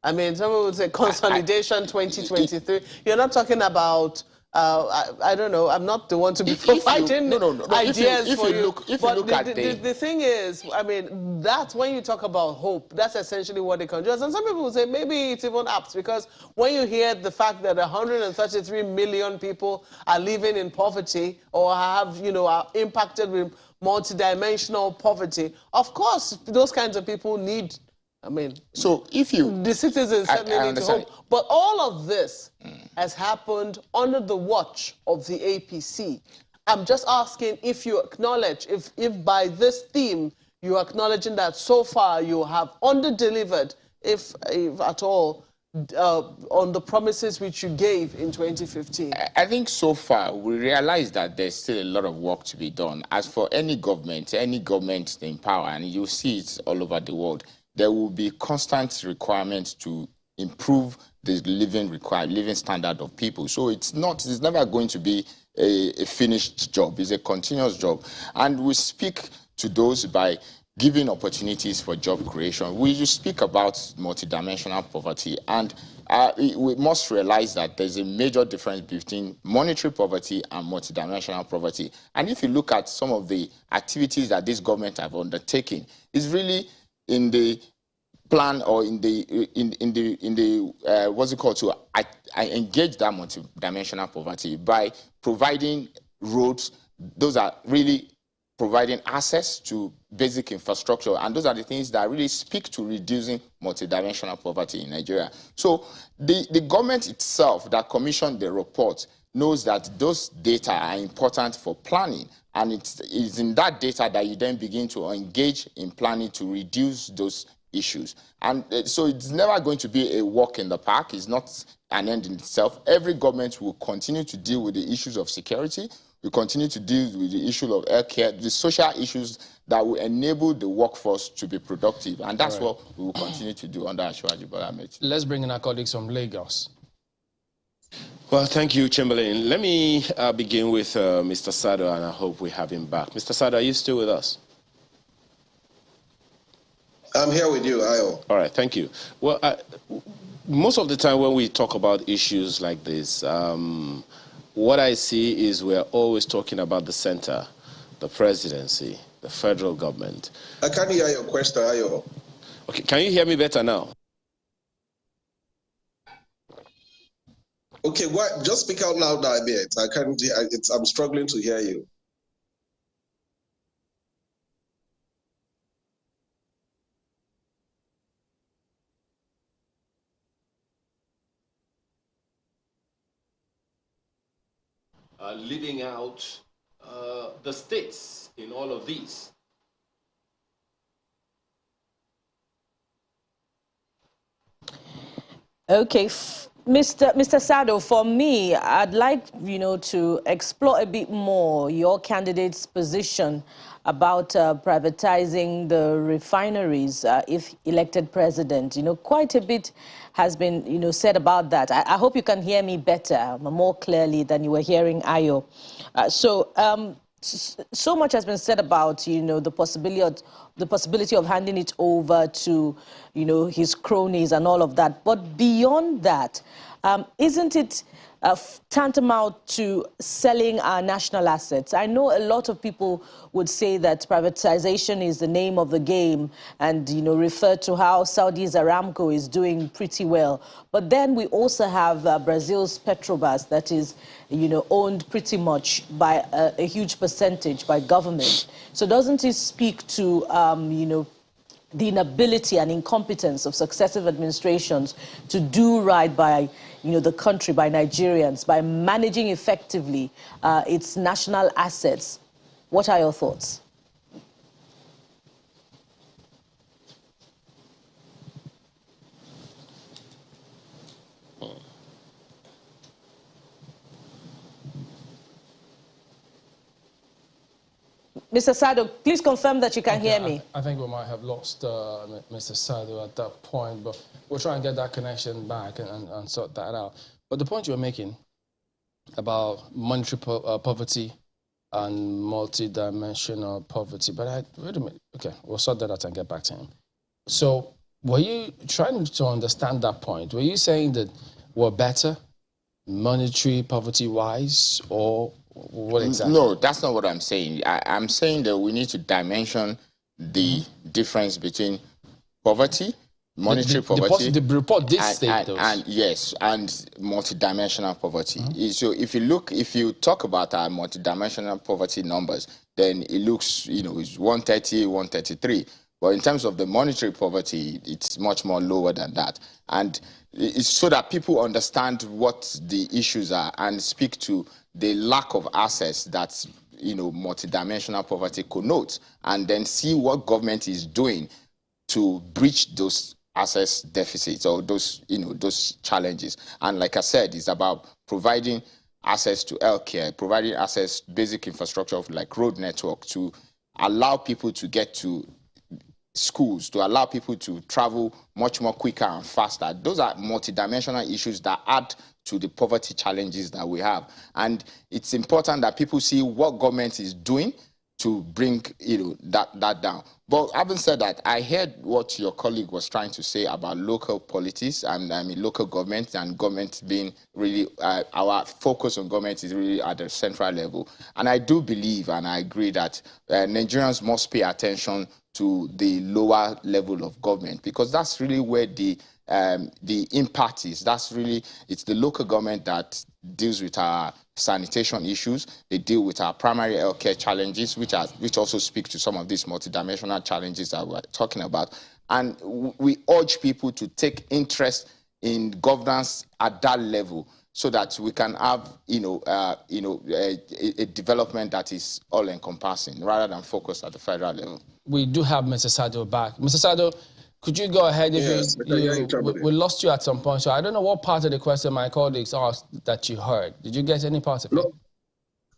I mean, someone would say consolidation 2023. You're not talking about I don't know. I'm not the one to be providing ideas for you. The thing is, I mean, that's when you talk about hope, that's essentially what it conjures. And some people will say maybe it's even apt, because when you hear the fact that 133 million people are living in poverty or have, are impacted with multidimensional poverty, of course, those kinds of people need I mean, so if you... The citizens certainly need to hope. But all of this has happened under the watch of the APC. I'm just asking if you acknowledge, if by this theme, you're acknowledging that so far you have under-delivered, if at all, on the promises which you gave in 2015. I think so far we realize that there's still a lot of work to be done. As for any government in power, and you see it all over the world, there will be constant requirements to improve the living standard of people. So it's never going to be a finished job. It's a continuous job. And we speak to those by giving opportunities for job creation. We speak about multidimensional poverty, and we must realize that there's a major difference between monetary poverty and multidimensional poverty. And if you look at some of the activities that this government have undertaken, it's really in the plan or in the what's it called, to engage that multidimensional poverty by providing roads. Those are really providing access to basic infrastructure, and those are the things that really speak to reducing multidimensional poverty in Nigeria. So the government itself that commissioned the report knows that those data are important for planning, and it's in that data that you then begin to engage in planning to reduce those issues. And so it's never going to be a walk in the park. It's not an end in itself. Every government will continue to deal with the issues of security. We continue to deal with the issue of healthcare, the social issues that will enable the workforce to be productive. And that's what we will continue to do under Ashwaji Bola Ahmed. Let's bring in our colleagues from Lagos. Well, thank you, Chamberlain. Let me begin with Mr. Sado, and I hope we have him back. Mr. Sado, are you still with us? I'm here with you, Ayo. All right, thank you. Well, most of the time when we talk about issues like this, what I see is we're always talking about the center, the presidency, the federal government. I can't hear your question, Ayo. Okay, can you hear me better now? Okay, what? Just speak out loud a bit. I can't. I'm struggling to hear you. Leaving out the states in all of these. Okay, Mr. Sado, for me, I'd like, to explore a bit more your candidate's position about privatizing the refineries if elected president. Quite a bit has been, said about that. I hope you can hear me better, more clearly than you were hearing Ayo. So much has been said about, the possibility of handing it over to, his cronies and all of that. But beyond that, isn't it tantamount to selling our national assets? I know a lot of people would say that privatization is the name of the game and, refer to how Saudi's Aramco is doing pretty well. But then we also have Brazil's Petrobras that is, owned pretty much by a huge percentage by government. So doesn't it speak to, the inability and incompetence of successive administrations to do right by, the country, by Nigerians, by managing effectively its national assets? What are your thoughts? Mr. Sado, please confirm that you can hear me. I think we might have lost Mr. Sado at that point, but we'll try and get that connection back and sort that out. But the point you were making about monetary poverty and multi-dimensional poverty, but wait a minute. Okay, we'll sort that out and get back to him. So were you trying to understand that point? Were you saying that we're better monetary poverty-wise, or what exactly? No, that's not what I'm saying. I'm saying that we need to dimension the difference between poverty, monetary poverty. The report did state those. And yes, and multidimensional poverty. So if you talk about our multidimensional poverty numbers, then it looks, it's 130, 133. But in terms of the monetary poverty, it's much more lower than that. And it's so that people understand what the issues are and speak to the lack of access that, you know, multidimensional poverty connotes, and then see what government is doing to breach those access deficits or those, you know, those challenges. And like I said, it's about providing access to healthcare, providing access, basic infrastructure like road network, to allow people to get to schools, to allow people to travel much more quicker and faster. Those are multidimensional issues that add to the poverty challenges that we have. And it's important that people see what government is doing to bring, you know, that down. But having said that, I heard what your colleague was trying to say about local politics and I mean local government, and government being really our focus on government is really at the central level. And I do believe and I agree that Nigerians must pay attention to the lower level of government, because that's really where the impact is. That's really, it's the local government that deals with our sanitation issues. They deal with our primary healthcare challenges, which also speak to some of these multidimensional challenges that we're talking about. And we urge people to take interest in governance at that level, so that we can have, a development that is all-encompassing rather than focused at the federal level. We do have Mr. Sado back. Mr. Sado, could you go ahead? Yes, we lost you at some point, so I don't know what part of the question my colleagues asked that you heard. Did you get any part of it?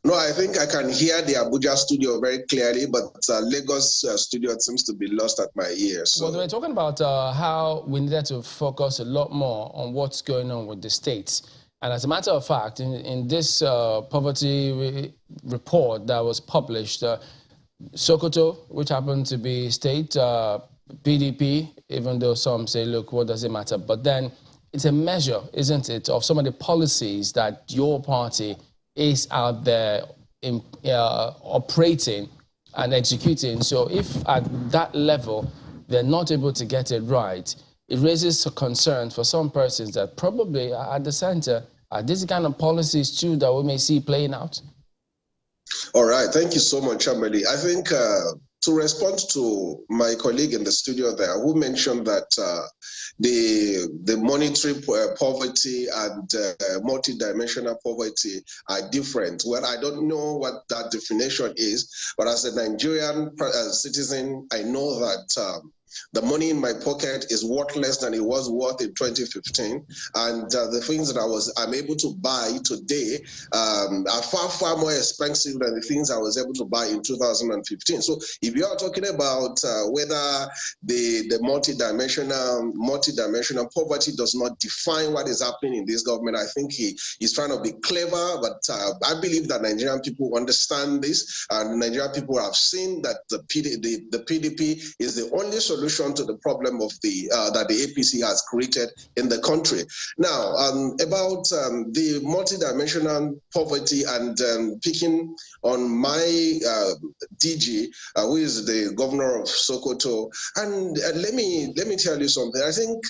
No, I think I can hear the Abuja studio very clearly, but Lagos studio seems to be lost at my ears. So. Well, they were talking about how we needed to focus a lot more on what's going on with the states. And as a matter of fact, in this poverty report that was published, Sokoto, which happened to be state, PDP, even though some say, look, what does it matter? But then it's a measure, isn't it, of some of the policies that your party is out there operating and executing. So if at that level they're not able to get it right, it raises a concern for some persons that probably are at the center. Are these kind of policies too that we may see playing out? All right, thank you so much, Amadi. I think to respond to my colleague in the studio there, who mentioned that the monetary poverty and multidimensional poverty are different. Well, I don't know what that definition is, but as a Nigerian citizen, I know that the money in my pocket is worth less than it was worth in 2015, and the things that I'm able to buy today are far more expensive than the things I was able to buy in 2015. So if you are talking about whether the multidimensional poverty does not define what is happening in this government, I think he's trying to be clever, but I believe that Nigerian people understand this, and Nigerian people have seen that the PDP is the only solution to the problem of that the APC has created in the country. Now, about the multidimensional poverty and picking on my DG, who is the governor of Sokoto, and let me tell you something. I think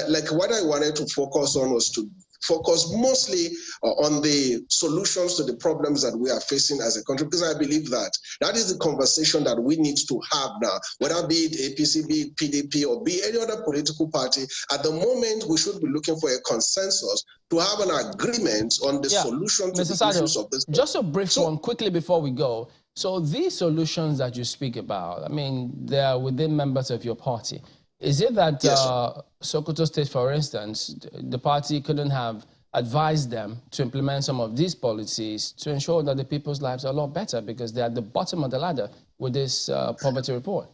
like what I wanted to focus on was to focus mostly on the solutions to the problems that we are facing as a country, because I believe that is the conversation that we need to have now, whether be it APC, be it PDP, or be any other political party. At the moment, we should be looking for a consensus to have an agreement on the solution to the issues of this. Just a brief one quickly before we go. So these solutions that you speak about, I mean, they are within members of your party. Is it that Sokoto State, for instance, the party couldn't have advised them to implement some of these policies to ensure that the people's lives are a lot better, because they're at the bottom of the ladder with this poverty report?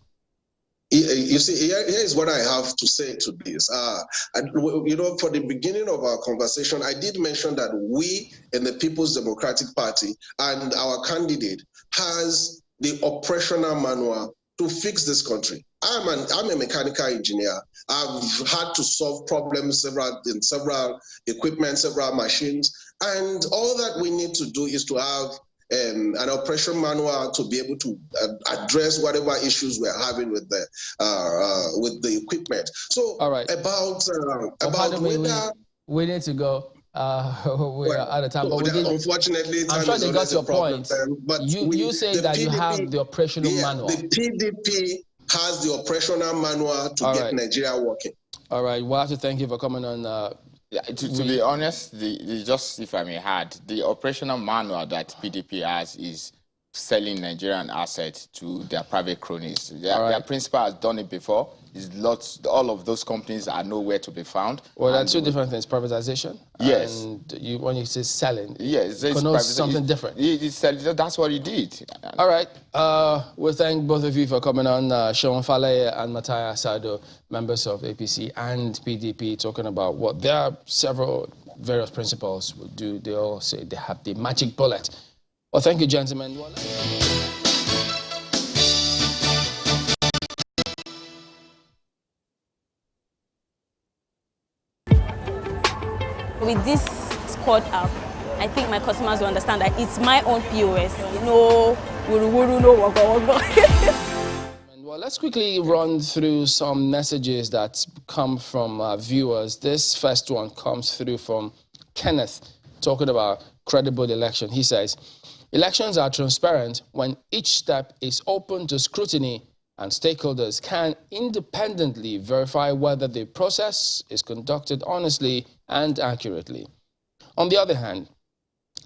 You see, here is what I have to say to this. For the beginning of our conversation, I did mention that we in the People's Democratic Party and our candidate has the operational manual to fix this country. I'm a mechanical engineer. I've had to solve problems in several equipment, several machines, and all that we need to do is to have an operation manual to be able to address whatever issues we're having with the equipment. So about whether we need to go. We're out of time. But unfortunately, I'm sure they got your point. But you say that PDP, you have the operational manual. The PDP has the operational manual to get Nigeria working. All right, well, I have to thank you for coming on. To be honest, just if I may add, the operational manual that PDP has is selling Nigerian assets to their private cronies. Their principal has done it before. All of those companies are nowhere to be found. Well, there are two different things: privatization. Yes. And when you say selling, yes, it connotes something different. That's what he did. All right. We thank both of you for coming on. Sean Fale and Matthias Sado, members of APC and PDP, talking about what there are several various principles will do. They all say they have the magic bullet. Well, thank you, gentlemen. With this squad app, I think my customers will understand that it's my own POS. No wuru wuru, no waka waka. Well, let's quickly run through some messages that come from viewers. This first one comes through from Kenneth, talking about credible election. He says, elections are transparent when each step is open to scrutiny and stakeholders can independently verify whether the process is conducted honestly and accurately. On the other hand,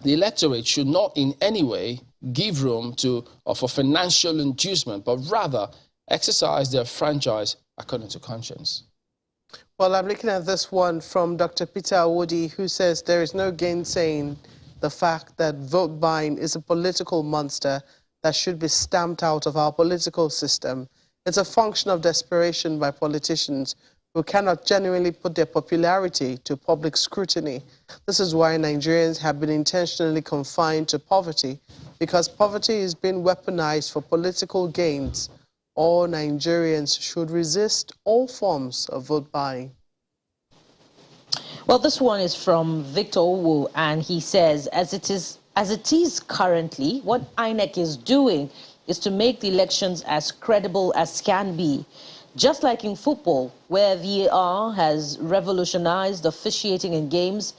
the electorate should not in any way give room for financial inducement, but rather exercise their franchise according to conscience. Well, I'm looking at this one from Dr. Peter Awodi, who says there is no gainsaying the fact that vote buying is a political monster that should be stamped out of our political system. It's a function of desperation by politicians who cannot genuinely put their popularity to public scrutiny. This is why Nigerians have been intentionally confined to poverty, because poverty is being weaponized for political gains. All Nigerians should resist all forms of vote buying. Well, this one is from Victor Owo, and he says, as it is currently, what INEC is doing is to make the elections as credible as can be. Just like in football, where VAR has revolutionized officiating in games,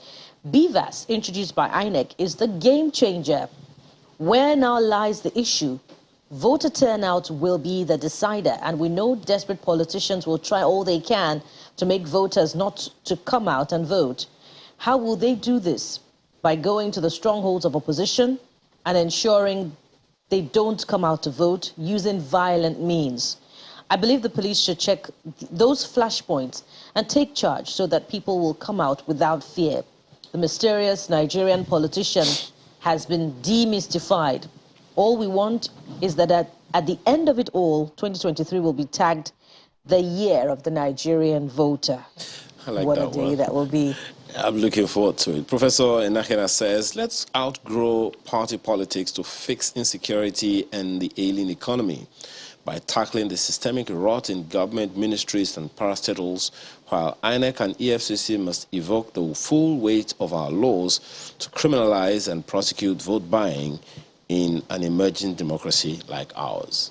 BVAS, introduced by INEC, is the game changer. Where now lies the issue? Voter turnout will be the decider, and we know desperate politicians will try all they can to make voters not to come out and vote. How will they do this? By going to the strongholds of opposition and ensuring they don't come out to vote using violent means. I believe the police should check those flashpoints and take charge so that people will come out without fear. The mysterious Nigerian politician has been demystified. All we want is that at the end of it all, 2023 will be tagged the year of the Nigerian voter. I like what that a day one. that will be. I'm looking forward to it. Professor Enakena says, let's outgrow party politics to fix insecurity and the ailing economy by tackling the systemic rot in government ministries and parastatals, while INEC and EFCC must evoke the full weight of our laws to criminalize and prosecute vote buying in an emerging democracy like ours.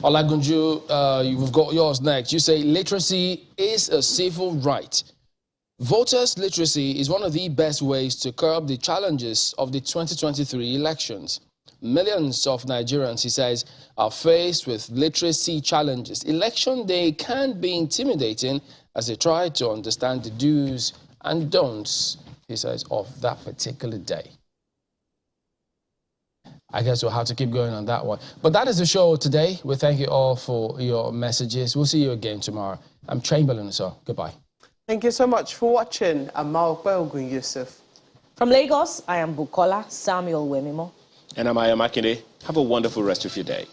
Olagunju, you've got yours next. You say literacy is a civil right. Voters' literacy is one of the best ways to curb the challenges of the 2023 elections. Millions of Nigerians, he says, are faced with literacy challenges. Election day can be intimidating as they try to understand the do's and don'ts, he says, of that particular day. I guess we'll have to keep going on that one. But that is the show today. We thank you all for your messages. We'll see you again tomorrow. I'm Chamberlain, so goodbye. Thank you so much for watching. I'm Maokwe Ogun Yusuf. From Lagos, I am Bukola Samuel Wemimo. And I'm Ayamakinde. Have a wonderful rest of your day.